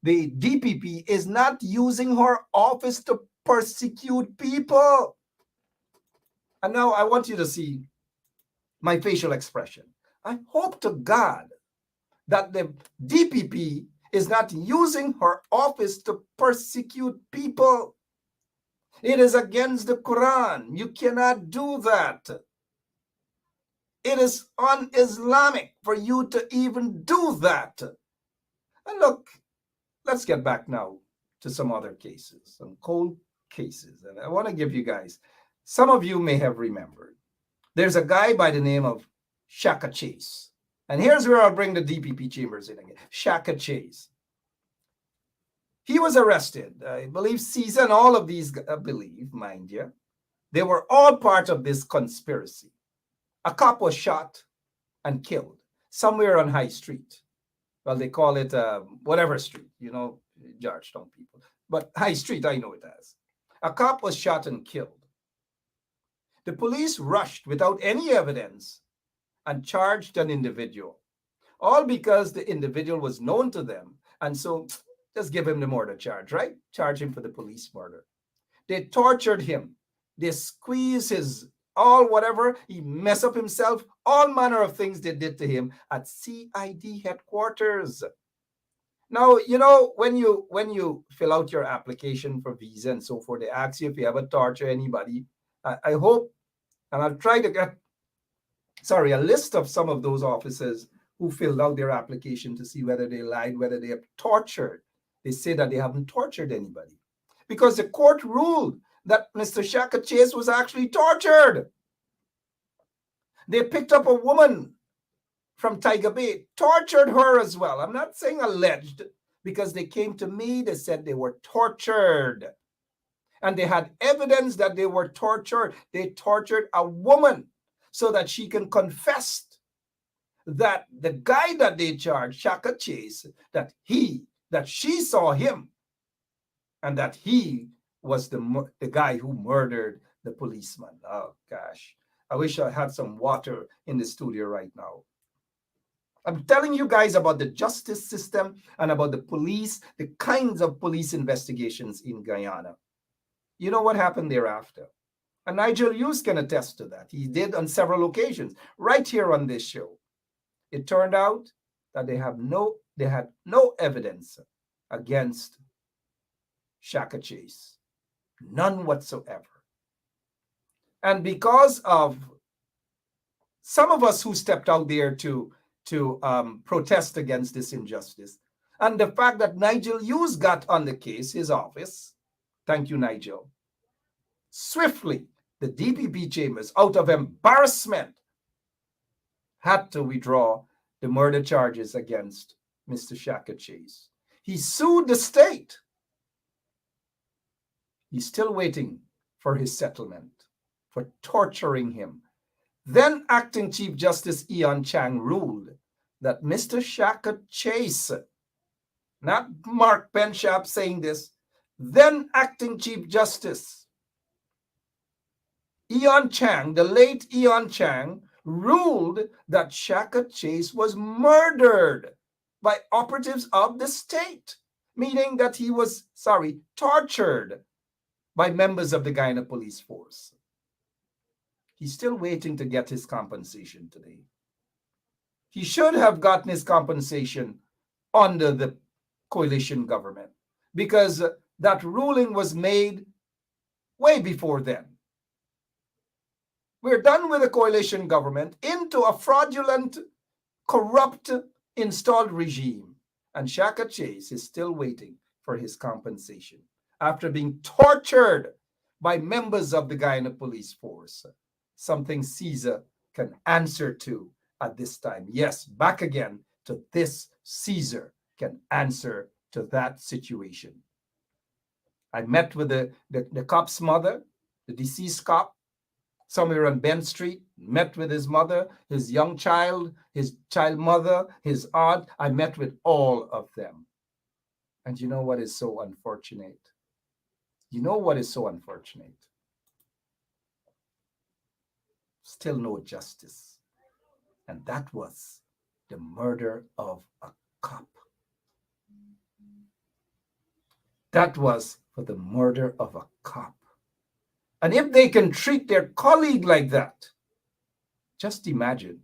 DPP is not using her office to persecute people. And now I want you to see my facial expression. I hope to God that the DPP is not using her office to persecute people. It is against the Quran. You cannot do that. It is un-Islamic for you to even do that. And look, let's get back now to some other cases, some cold cases. And I want to give you guys, some of you may have remembered, there's a guy by the name of Shaka Chase. And here's where I'll bring the DPP chambers in again. Shaka Chase. He was arrested. I believe Caesar and all of these, mind you, they were all part of this conspiracy. A cop was shot and killed somewhere on High Street. Well, they call it whatever street, Georgetown people. But High Street, I know it as. A cop was shot and killed. The police rushed without any evidence and charged an individual, all because the individual was known to them. And so just give him the murder charge, right? Charge him for the police murder. They tortured him. They squeezed his whatever. He messed up himself. All manner of things they did to him at CID headquarters. Now, when you fill out your application for visa and so forth, they ask you if you ever torture anybody. I hope, and I'll try to get a list of some of those officers who filled out their application to see whether they lied, whether they have tortured. They say that they haven't tortured anybody because the court ruled that Mr. Shaka Chase was actually tortured. They picked up a woman from Tiger Bay, tortured her as well. I'm not saying alleged, because they came to me, they said they were tortured. And they had evidence that they were tortured. They tortured a woman so that she can confess that the guy that they charged, Shaka Chase, that she saw him and that he was the guy who murdered the policeman. Oh, gosh. I wish I had some water in the studio right now. I'm telling you guys about the justice system and about the police, the kinds of police investigations in Guyana. You know what happened thereafter? And Nigel Hughes can attest to that. He did on several occasions, right here on this show. It turned out that they had no evidence against Shaka Chase. None whatsoever. And because of some of us who stepped out there to protest against this injustice, and the fact that Nigel Hughes got on the case, his office, thank you, Nigel, swiftly, the DPP chambers, out of embarrassment, had to withdraw the murder charges against Mr. Shaka Chase. He sued the state. He's still waiting for his settlement for torturing him. Then Acting Chief Justice Ian Chang ruled that Mr. Shaka Chase, not Mark Penshap saying this, then Acting Chief Justice Ian Chang, the late Ian Chang, ruled that Shaka Chase was murdered by operatives of the state, meaning that he was, tortured by members of the Guyana police force. He's still waiting to get his compensation today. He should have gotten his compensation under the coalition government because that ruling was made way before then. We're done with the coalition government into a fraudulent, corrupt, installed regime. And Shaka Chase is still waiting for his compensation after being tortured by members of the Guyana police force. Something Caesar can answer to at this time. Yes, back again to this Caesar can answer to that situation. I met with the cop's mother, the deceased cop, somewhere on Ben Street, met with his mother, his young child, his child mother, his aunt. I met with all of them. And you know what is so unfortunate? You know what is so unfortunate? Still no justice. And that was the murder of a cop. That was for the murder of a cop. And if they can treat their colleague like that, just imagine.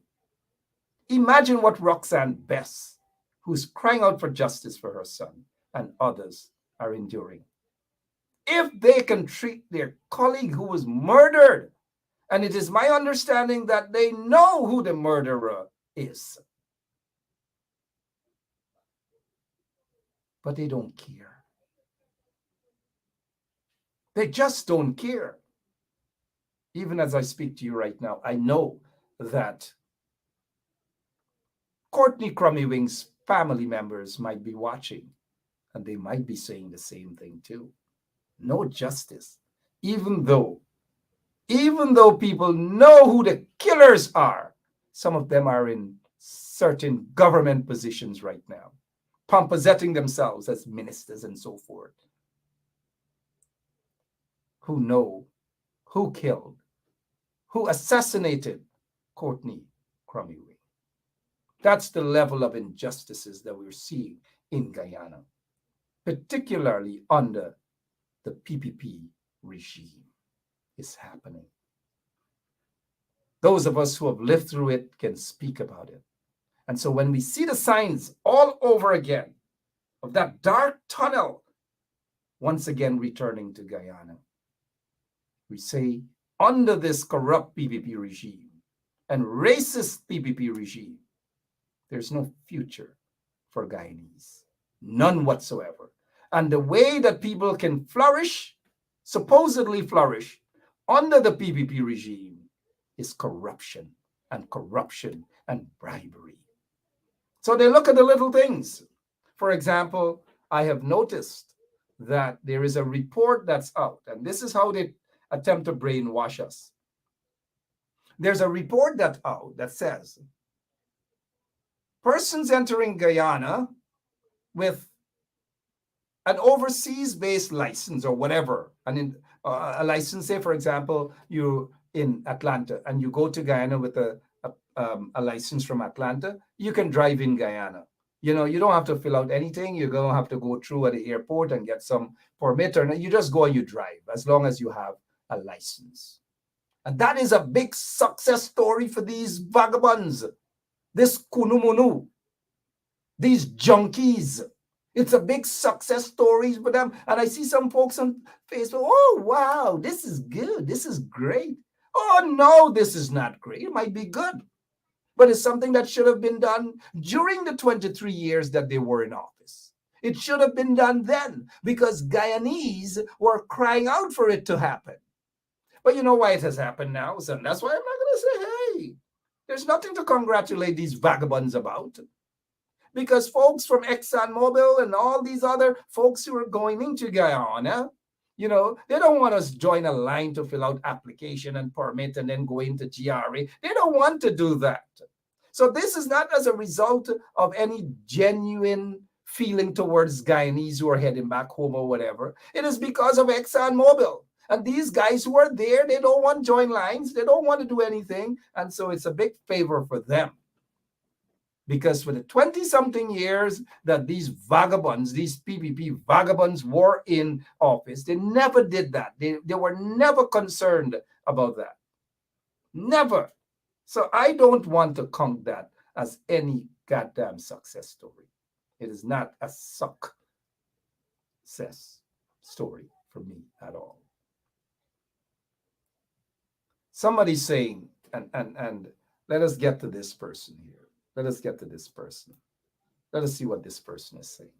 Imagine what Roxanne Bess, who's crying out for justice for her son, and others are enduring. If they can treat their colleague who was murdered, and it is my understanding that they know who the murderer is, but they don't care. They just don't care. Even as I speak to you right now, I know that Courtney Crummy-Wing's family members might be watching, and they might be saying the same thing too. No justice, even though people know who the killers are. Some of them are in certain government positions right now, pomposetting themselves as ministers and so forth, who know who killed, who assassinated Courtney Crummy-Wing. That's the level of injustices that we're seeing in Guyana, particularly under the PPP regime, is happening. Those of us who have lived through it can speak about it. And so when we see the signs all over again of that dark tunnel once again returning to Guyana, we say, under this corrupt PPP regime and racist PPP regime, there's no future for Guyanese, none whatsoever. And the way that people can flourish, supposedly flourish, under the PPP regime is corruption and bribery. So they look at the little things. For example, I have noticed that there is a report that's out, and this is how they attempt to brainwash us. There's a report that's out that says persons entering Guyana with an overseas-based license or whatever, and a license, say, for example, you're in Atlanta and you go to Guyana with a license from Atlanta, you can drive in Guyana. You know, you don't have to fill out anything. You're going to have to go through at the airport and get some permit, or you just go and you drive as long as you have a license. And that is a big success story for these vagabonds, this kunumunu, these junkies. It's a big success story for them. And I see some folks on Facebook, oh, wow, this is good. This is great. Oh, no, this is not great. It might be good, but it's something that should have been done during the 23 years that they were in office. It should have been done then because Guyanese were crying out for it to happen. But you know why it has happened now? So that's why I'm not going to say, hey, there's nothing to congratulate these vagabonds about. Because folks from ExxonMobil and all these other folks who are going into Guyana, you know, they don't want us join a line to fill out application and permit and then go into GRA. They don't want to do that. So this is not as a result of any genuine feeling towards Guyanese who are heading back home or whatever. It is because of ExxonMobil. And these guys who are there, they don't want to join lines. They don't want to do anything. And so it's a big favor for them. Because for the 20-something years that these vagabonds, these PPP vagabonds were in office, they never did that. They were never concerned about that. Never. So I don't want to count that as any goddamn success story. It is not a success story for me at all. Somebody's saying, and let us get to this person here. Let us get to this person. Let us see what this person is saying.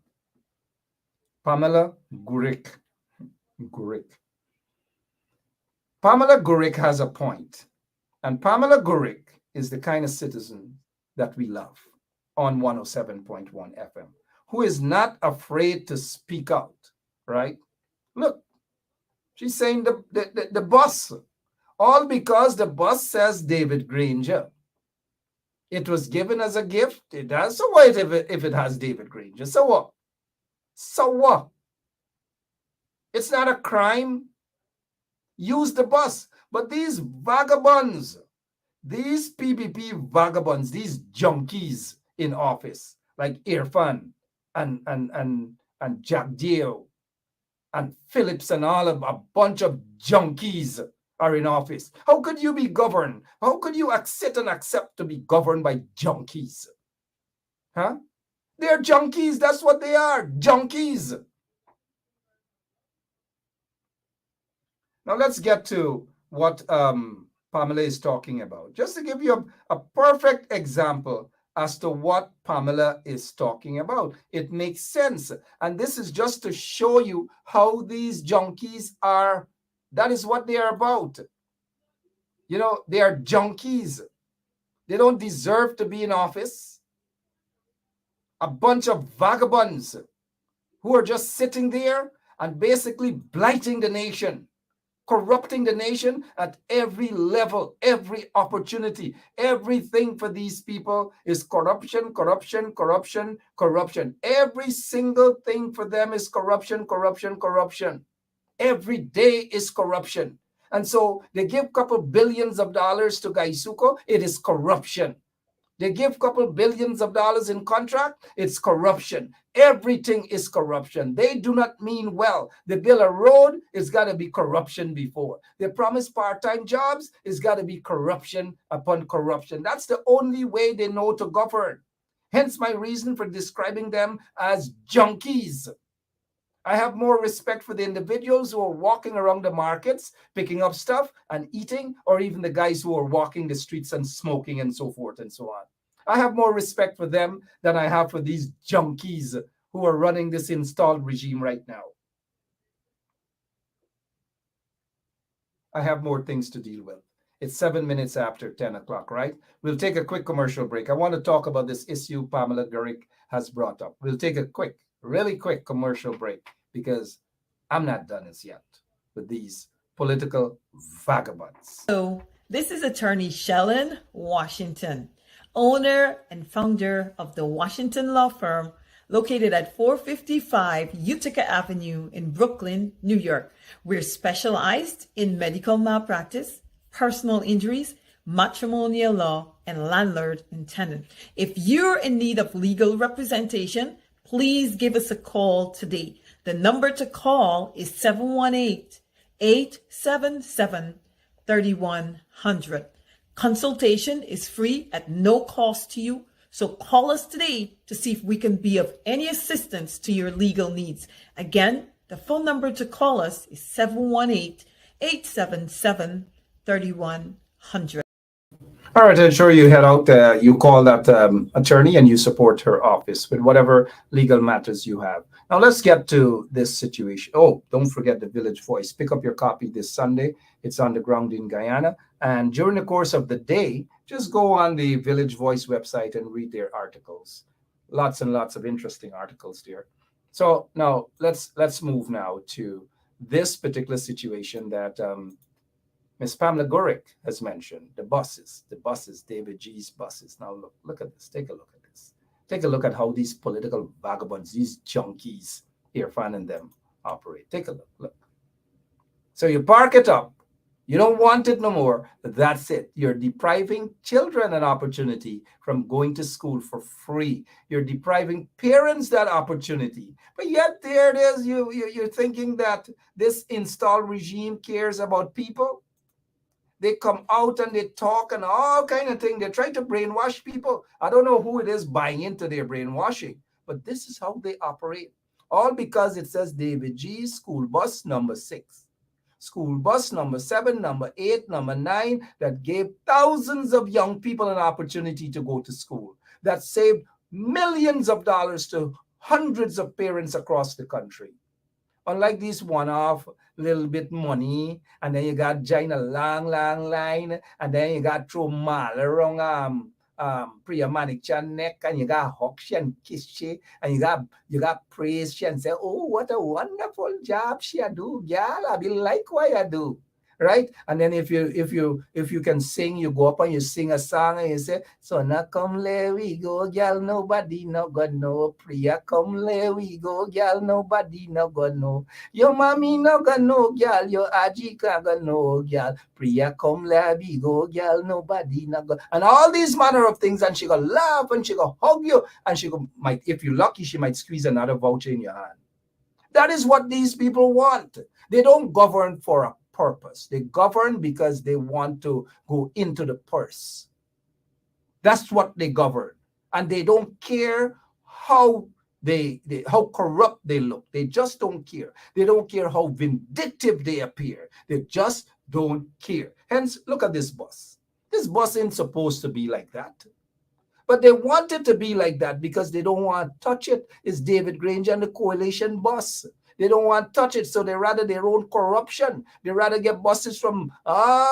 Pamela Gurik. Pamela Gurik has a point, and Pamela Gurik is the kind of citizen that we love on 107.1 FM, who is not afraid to speak out, right? Look, she's saying the bus, all because the bus says David Granger. It was given as a gift. It does. So what if it has David Granger? So what? So what? It's not a crime. Use the bus. But these vagabonds, these PPP vagabonds, these junkies in office, like Irfan and Jagdeo and Phillips and all of a bunch of junkies are in office. How could you be governed? How could you accept to be governed by junkies? Huh? They're junkies. That's what they are. Junkies. Now let's get to what Pamela is talking about. Just to give you a perfect example as to what Pamela is talking about. It makes sense. And this is just to show you how these junkies are. That is what they are about. You know, they are junkies. They don't deserve to be in office. A bunch of vagabonds who are just sitting there and basically blighting the nation, corrupting the nation at every level, every opportunity. Everything for these people is corruption, corruption, corruption, corruption. Every single thing for them is corruption, corruption, corruption. Every day is corruption. And so they give a couple billions of dollars to Gaisuko, it is corruption. They give a couple billions of dollars in contract, it's corruption. Everything is corruption. They do not mean well. They build a road, it's got to be corruption before. They promise part-time jobs, it's got to be corruption upon corruption. That's the only way they know to govern. Hence my reason for describing them as junkies. I have more respect for the individuals who are walking around the markets, picking up stuff and eating, or even the guys who are walking the streets and smoking and so forth and so on. I have more respect for them than I have for these junkies who are running this installed regime right now. I have more things to deal with. It's 7 minutes after 10 o'clock, right? We'll take a quick commercial break. I want to talk about this issue Pamela Gurik has brought up. We'll take a really quick commercial break because I'm not done as yet with these political vagabonds. So this is attorney Shellen Washington, owner and founder of the Washington law firm located at 455 Utica Avenue in Brooklyn, New York. We're specialized in medical malpractice, personal injuries, matrimonial law, and landlord and tenant. If you're in need of legal representation, please give us a call today. The number to call is 718-877-3100. Consultation is free at no cost to you. So call us today to see if we can be of any assistance to your legal needs. Again, the phone number to call us is 718-877-3100. All right, ensure you head out, you call that attorney and you support her office with whatever legal matters you have. Now let's get to this situation. Oh, don't forget the Village Voice. Pick up your copy this Sunday. It's on the ground in Guyana. And during the course of the day, just go on the Village Voice website and read their articles. Lots and lots of interesting articles there. So now let's move now to this particular situation that Ms. Pamela Gurik has mentioned, the buses, David G's buses. Now look at this. Take a look at this. Take a look at how these political vagabonds, these junkies, Irfan and them operate. Take a look. So you park it up. You don't want it no more. That's it. You're depriving children an opportunity from going to school for free. You're depriving parents that opportunity. But yet there it is. You're thinking that this installed regime cares about people. They come out and they talk and all kind of thing. They try to brainwash people. I don't know who it is buying into their brainwashing, but this is how they operate. All because it says David G. School bus number 6. School bus number 7, number 8, number 9, that gave thousands of young people an opportunity to go to school. That saved millions of dollars to hundreds of parents across the country. Unlike this one-off little bit money, and then you got join a long, long line, and then you got throw mal around Priya Manikchan neck, and you got hug she and kiss she, and you got praise she and say, oh, what a wonderful job she a do, girl. I be like what I do. Right? And then if you can sing, you go up and you sing a song and you say, so now come let we go, girl, nobody no gonna know. Priya come let we go, girl, nobody no gonna know. Your mommy no gonna know, girl, your aji gonna know, girl. Priya come let we go, girl, nobody no gonna. And all these manner of things, and she gonna laugh and she gonna hug you, and she gonna, might, if you're lucky, she might squeeze another voucher in your hand. That is what these people want. They don't govern for a purpose. They govern because they want to go into the purse. That's what they govern. And they don't care how how corrupt they look. They just don't care. They don't care how vindictive they appear. They just don't care. Hence, look at this bus. This bus ain't supposed to be like that. But they want it to be like that because they don't want to touch it. It's David Granger and the coalition bus. They don't want to touch it, so they rather their own corruption. They rather get buses from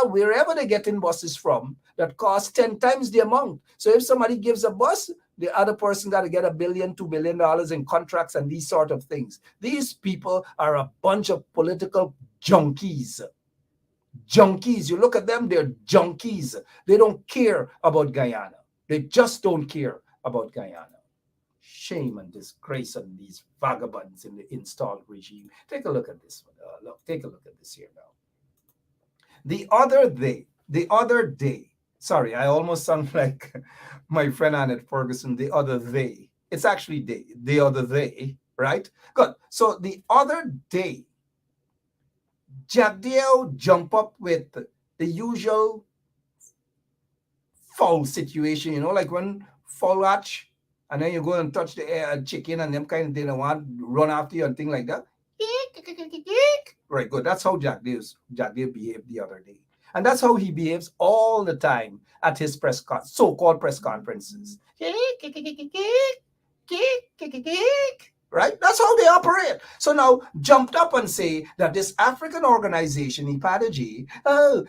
wherever they're getting buses from that cost 10 times the amount. So if somebody gives a bus, the other person got to get $1 billion, $2 billion in contracts and these sort of things. These people are a bunch of political junkies. Junkies. You look at them, they're junkies. They don't care about Guyana. They just don't care about Guyana. Shame and disgrace on these vagabonds in the installed regime. Take a look at this one. Take a look at this here now. The other day, sorry, I almost sound like my friend Annette Ferguson, the other day. It's actually day, the other day, right? Good. So the other day, Jagdeo jump up with the usual foul situation, like when foul watch, and then you go and touch the chicken and them kind of thing, and want to run after you and things like that. Right, good. That's how Jagdeo behaved the other day. And that's how he behaves all the time at his so-called press conferences. Right? That's how they operate. So now jumped up and say that this African organization, IPADG,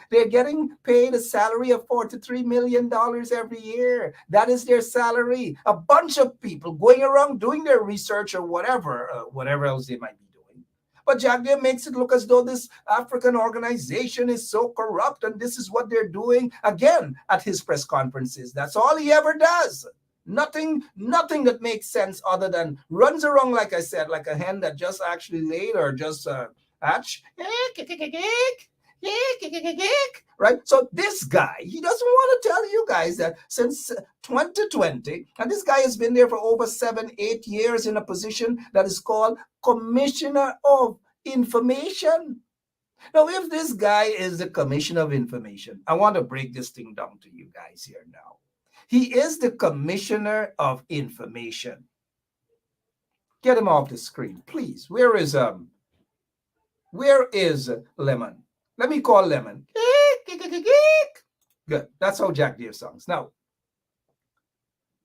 they're getting paid a salary of $43 million every year. That is their salary. A bunch of people going around doing their research or whatever else they might be doing. But Jagdeo makes it look as though this African organization is so corrupt and this is what they're doing, again, at his press conferences. That's all he ever does. Nothing that makes sense other than runs around, like I said, like a hen that just actually laid or just hatch. Right? So this guy, he doesn't want to tell you guys that since 2020, and this guy has been there for over 7-8 years in a position that is called Commissioner of Information. Now, if this guy is the Commissioner of Information, I want to break this thing down to you guys here now. He is the Commissioner of Information. Get him off the screen, please. Where is Lemon? Let me call Lemon. Good. That's how Jagdeo sounds. Now,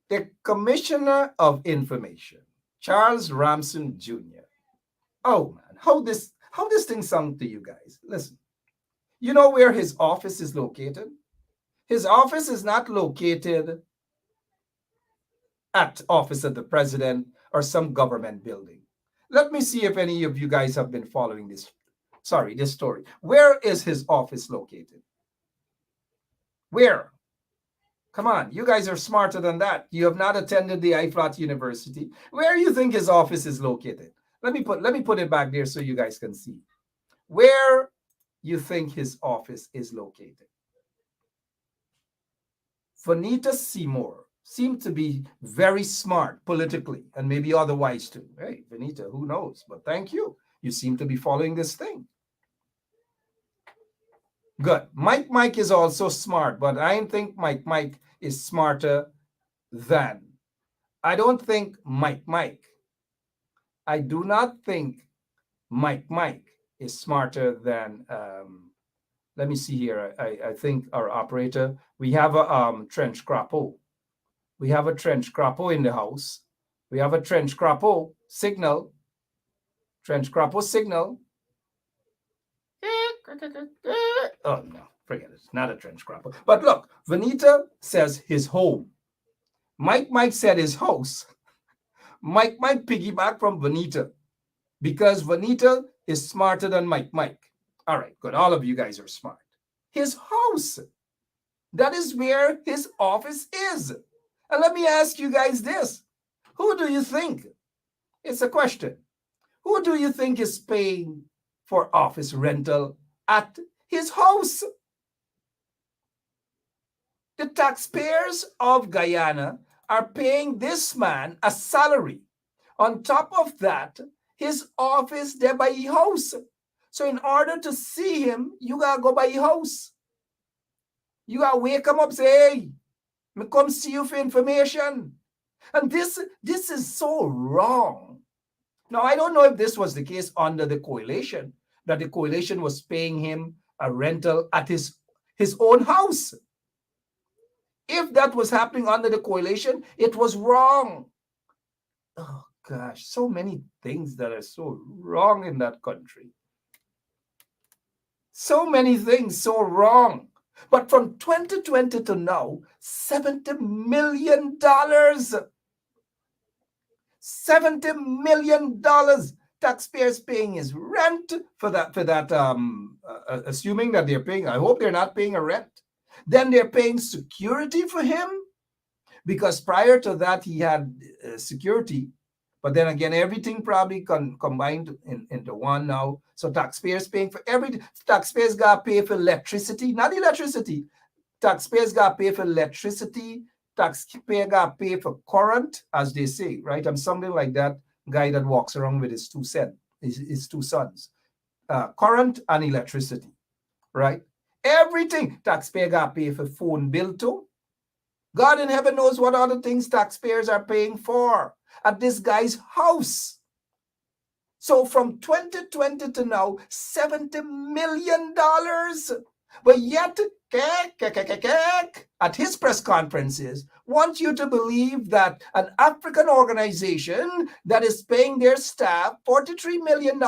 the Commissioner of Information, Charles Ramson Jr. Oh man, how this thing sounds to you guys? Listen, you know where his office is located? His office is not located at office of the president or some government building. Let me see if any of you guys have been following this story. Where is his office located? Where? Come on, you guys are smarter than that. You have not attended the IFLOT University. Where do you think his office is located? Let me put it back there so you guys can see. Where you think his office is located? Vanita Seymour seemed to be very smart politically and maybe otherwise too. Hey, Vanita, who knows? But thank you. You seem to be following this thing. Good. Mike is also smart, but I don't think Mike is smarter than. I don't think Mike. I do not think Mike is smarter than. Let me see here. I think our operator. We have a trench crapo. We have a trench crapo in the house. We have a trench crappo signal. Trench crappo signal. Oh, no, forget it. It's not a trench crappo. But look, Vanita says his home. Mike said his house. Mike piggyback from Vanita because Vanita is smarter than Mike. All right, good. All of you guys are smart. His house. That is where his office is. And let me ask you guys this. Who do you think? It's a question. Who do you think is paying for office rental at his house? The taxpayers of Guyana are paying this man a salary. On top of that, his office there by his house. So in order to see him, you gotta go by his house. You gotta wake him up, say, hey, me come see you for information. And this is so wrong. Now, I don't know if this was the case under the coalition, that the coalition was paying him a rental at his own house. If that was happening under the coalition, it was wrong. Oh, gosh, so many things that are so wrong in that country. So many things so wrong. But from 2020 to now, $70 million. $70 million taxpayers paying his rent for that, assuming that they're paying. I hope they're not paying a rent. Then they're paying security for him, because prior to that he had security, but then again everything probably combined into one now. So taxpayers paying for everything. Taxpayers got to pay for electricity, not electricity. Taxpayers got to pay for electricity. Taxpayer got to pay for current, as they say, right? I'm something like that guy that walks around with his two sons. Current and electricity, right? Everything. Taxpayer got to pay for phone bill too. God in heaven knows what other things taxpayers are paying for at this guy's house. So from 2020 to now, $70 million. But yet, at his press conferences, want you to believe that an African organization that is paying their staff $43 million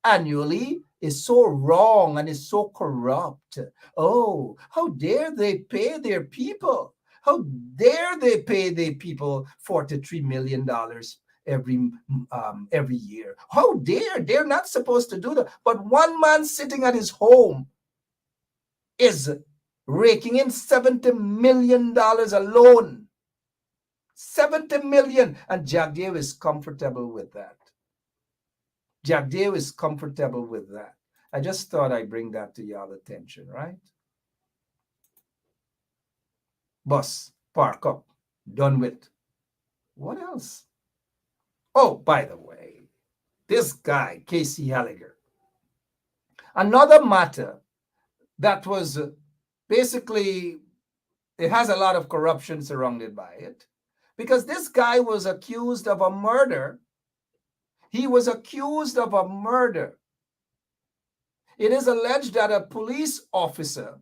annually is so wrong and is so corrupt. Oh, how dare they pay their people? How dare they pay their people $43 million every year? How dare? They're not supposed to do that. But one man sitting at his home is raking in $70 million alone. $70 million. And Jagdeo is comfortable with that. Jagdeo is comfortable with that. I just thought I'd bring that to y'all attention, right? Bus, park up, done with. What else? Oh, by the way, this guy, Casey Halliger. Another matter that was basically, it has a lot of corruption surrounded by it, because this guy was accused of a murder. He was accused of a murder. It is alleged that a police officer,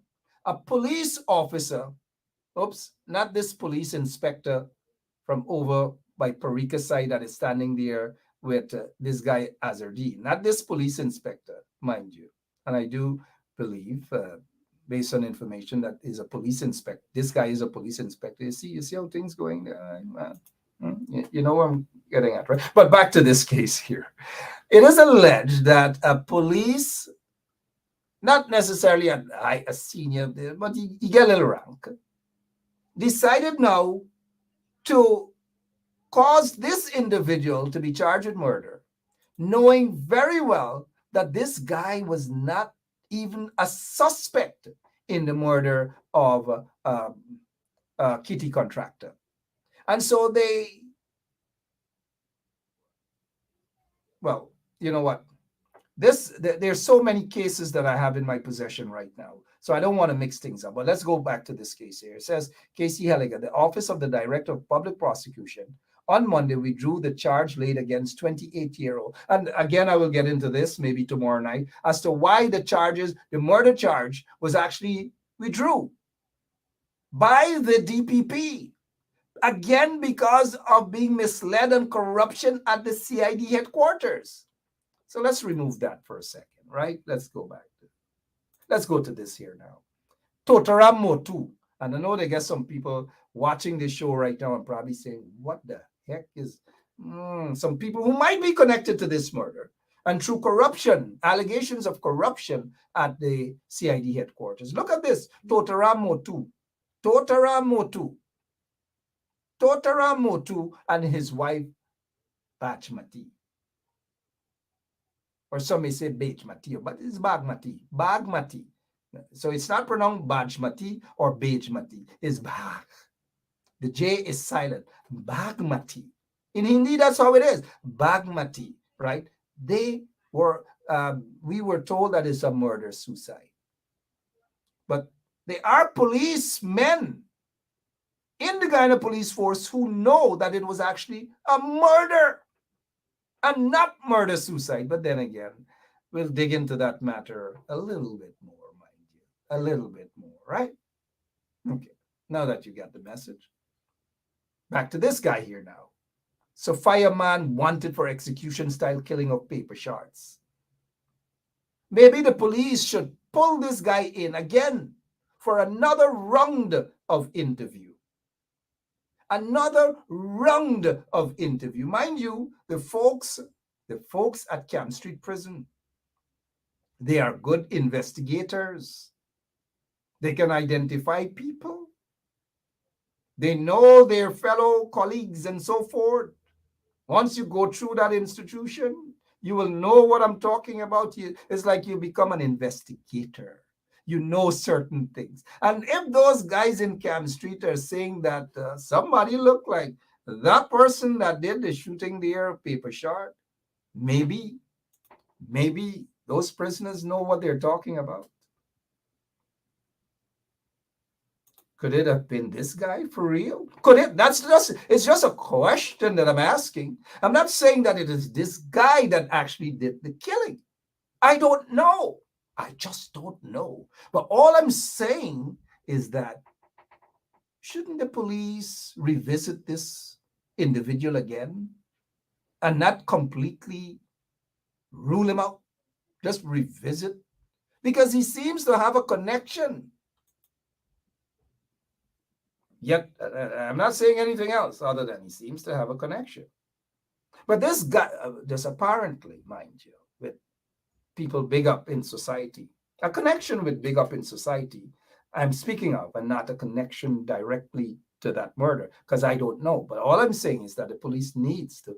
oops, not this police inspector from over by Parika side that is standing there with this guy Azardine, not this police inspector, mind you. And I do believe, based on information, that is a police inspector. This guy is a police inspector. You see how things going there? You know what I'm getting at, right? But back to this case here. It is alleged that a police, not necessarily a senior, but he get a little rank, decided now to cause this individual to be charged with murder, knowing very well that this guy was not even a suspect in the murder of Kitty Contractor. And so well, you know what? There's so many cases that I have in my possession right now, so I don't want to mix things up. But let's go back to this case here. It says, Casey Halliger, the Office of the Director of Public Prosecution, on Monday withdrew the charge laid against 28-year-old. And again, I will get into this maybe tomorrow night as to why the murder charge was actually withdrew by the DPP. Again, because of being misled and corruption at the CID headquarters. So let's remove that for a second, right? Let's go back. Let's go to this here now. Totaram Motu. And I know they get some people watching this show right now and probably saying, what the heck is some people who might be connected to this murder and through corruption, allegations of corruption at the CID headquarters. Look at this. Totaram Motu. Totaram Motu. Totaram Motu and his wife, Bachmati. Or some may say Bachmati, but it's Bagmati. Bagmati. So it's not pronounced Bajmati or Bajmati. It's Bag. The J is silent. Bagmati. In Hindi, that's how it is. Bagmati, right? They were, we were told that it's a murder-suicide. But they are policemen in the Guyana police force who know that it was actually a murder and not murder-suicide. But then again, we'll dig into that matter a little bit more, mind you. A little bit more, right? Okay, now that you got the message. Back to this guy here now. So fireman wanted for execution-style killing of paper shards. Maybe the police should pull this guy in again for another round of interview. Another round of interview. Mind you, the folks at Camp Street Prison, they are good investigators. They can identify people. They know their fellow colleagues and so forth. Once you go through that institution, you will know what I'm talking about. It's like you become an investigator. You know certain things. And if those guys in Camp Street are saying that somebody looked like that person that did the shooting there, paper shard, maybe those prisoners know what they're talking about. Could it have been this guy for real? Could it? It's just a question that I'm asking. I'm not saying that it is this guy that actually did the killing. I don't know. I just don't know. But all I'm saying is that shouldn't the police revisit this individual again and not completely rule him out? Just revisit? Because he seems to have a connection. Yet, I'm not saying anything else other than he seems to have a connection. But this guy, just apparently, mind you, with people big up in society, a connection with big up in society, I'm speaking of, and not a connection directly to that murder, because I don't know. But all I'm saying is that the police need to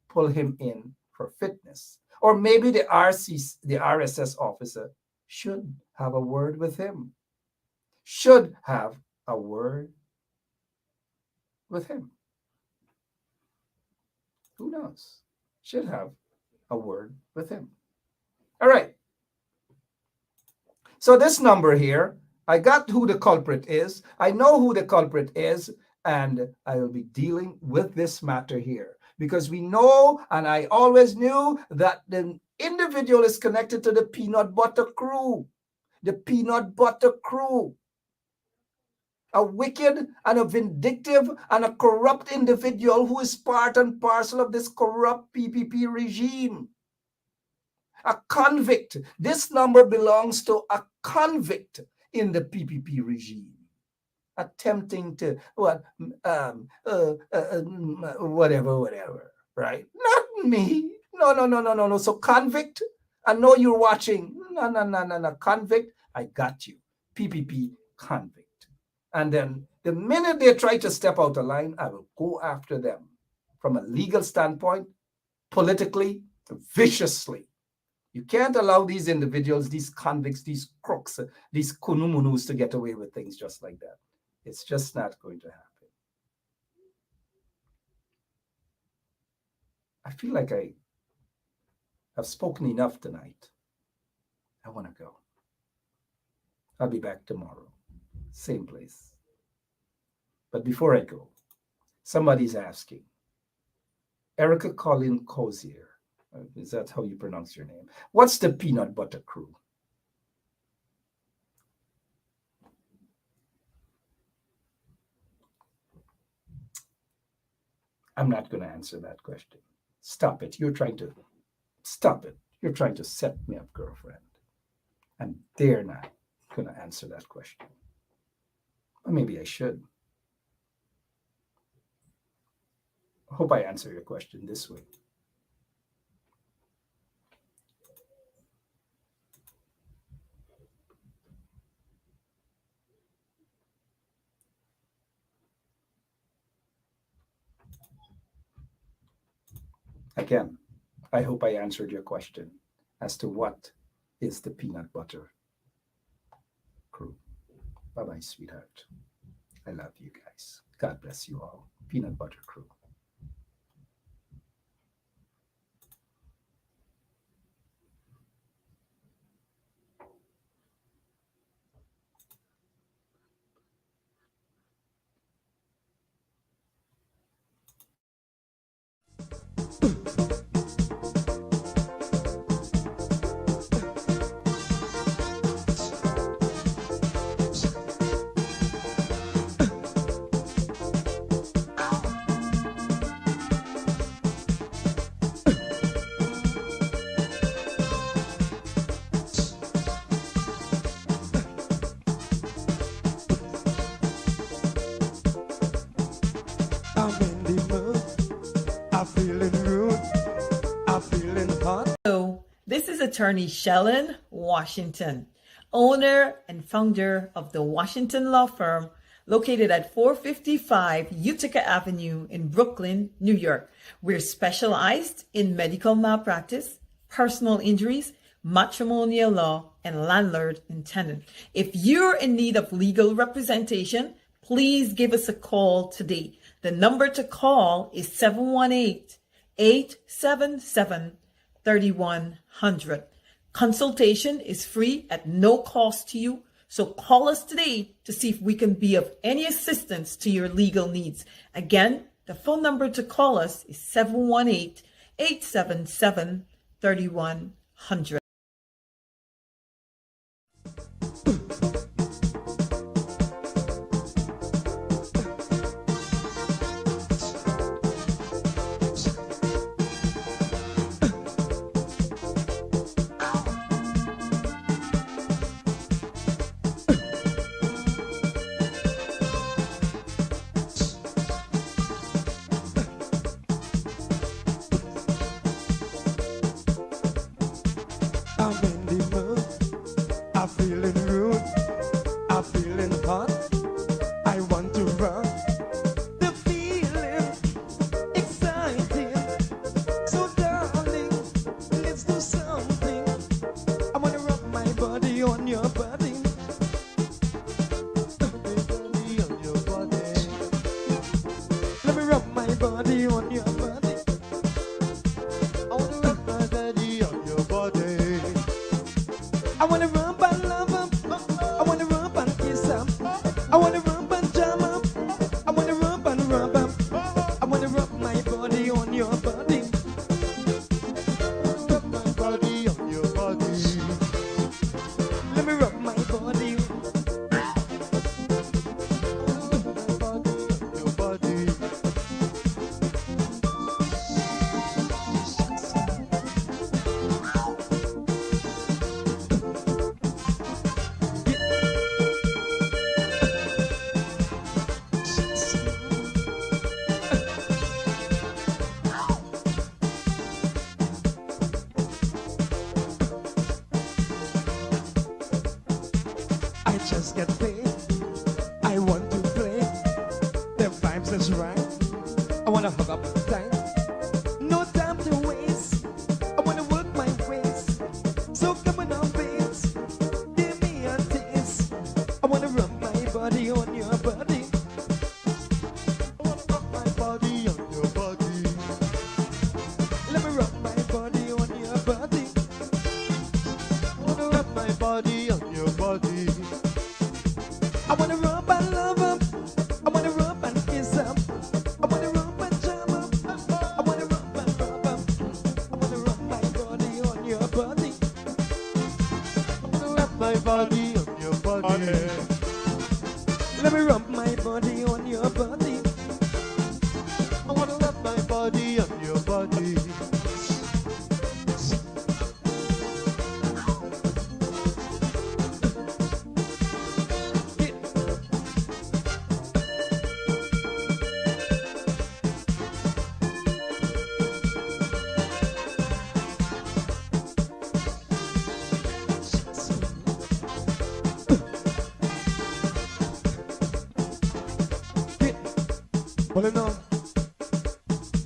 pull him in for fitness. Or maybe the RSS officer should have a word with him. Should have a word with him. Who knows? Should have a word with him. All right. So this number here, I got who the culprit is. I know who the culprit is, and I will be dealing with this matter here because we know, and I always knew, that the individual is connected to the peanut butter crew. The peanut butter crew. A wicked and a vindictive and a corrupt individual who is part and parcel of this corrupt PPP regime. A convict. This number belongs to a convict in the PPP regime, attempting to whatever, right? Not me. No. So convict, I know you're watching. No. Convict, I got you. PPP convict. And then the minute they try to step out of line, I will go after them from a legal standpoint, politically, viciously. You can't allow these individuals, these convicts, these crooks, these kunumunus to get away with things just like that. It's just not going to happen. I feel like I have spoken enough tonight. I want to go. I'll be back tomorrow. Same place. But before I go, somebody's asking, Erica Colleen Cozier, is that how you pronounce your name? What's the peanut butter crew? I'm not going to answer that question. Stop it. Stop it. You're trying to set me up, girlfriend. And they're not going to answer that question. Or maybe I should. I hope I answer your question this way. Again, I hope I answered your question as to what is the peanut butter crew. Bye-bye, sweetheart. I love you guys. God bless you all. Peanut butter crew. This is attorney Shellen Washington, owner and founder of the Washington law firm located at 455 Utica Avenue in Brooklyn, New York. We're specialized in medical malpractice, personal injuries, matrimonial law, and landlord and tenant. If you're in need of legal representation, please give us a call today. The number to call is 718-877-3100. Consultation is free at no cost to you. So call us today to see if we can be of any assistance to your legal needs. Again, the phone number to call us is 718-877-3100. Let me rub my body on your body. I wanna rub my my body and your body. Pulling on.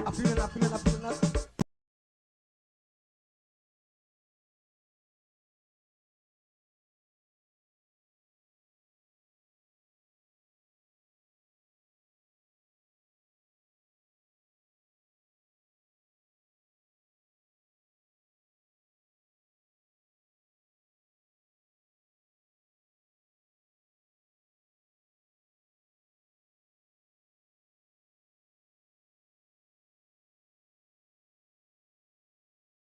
I feel it.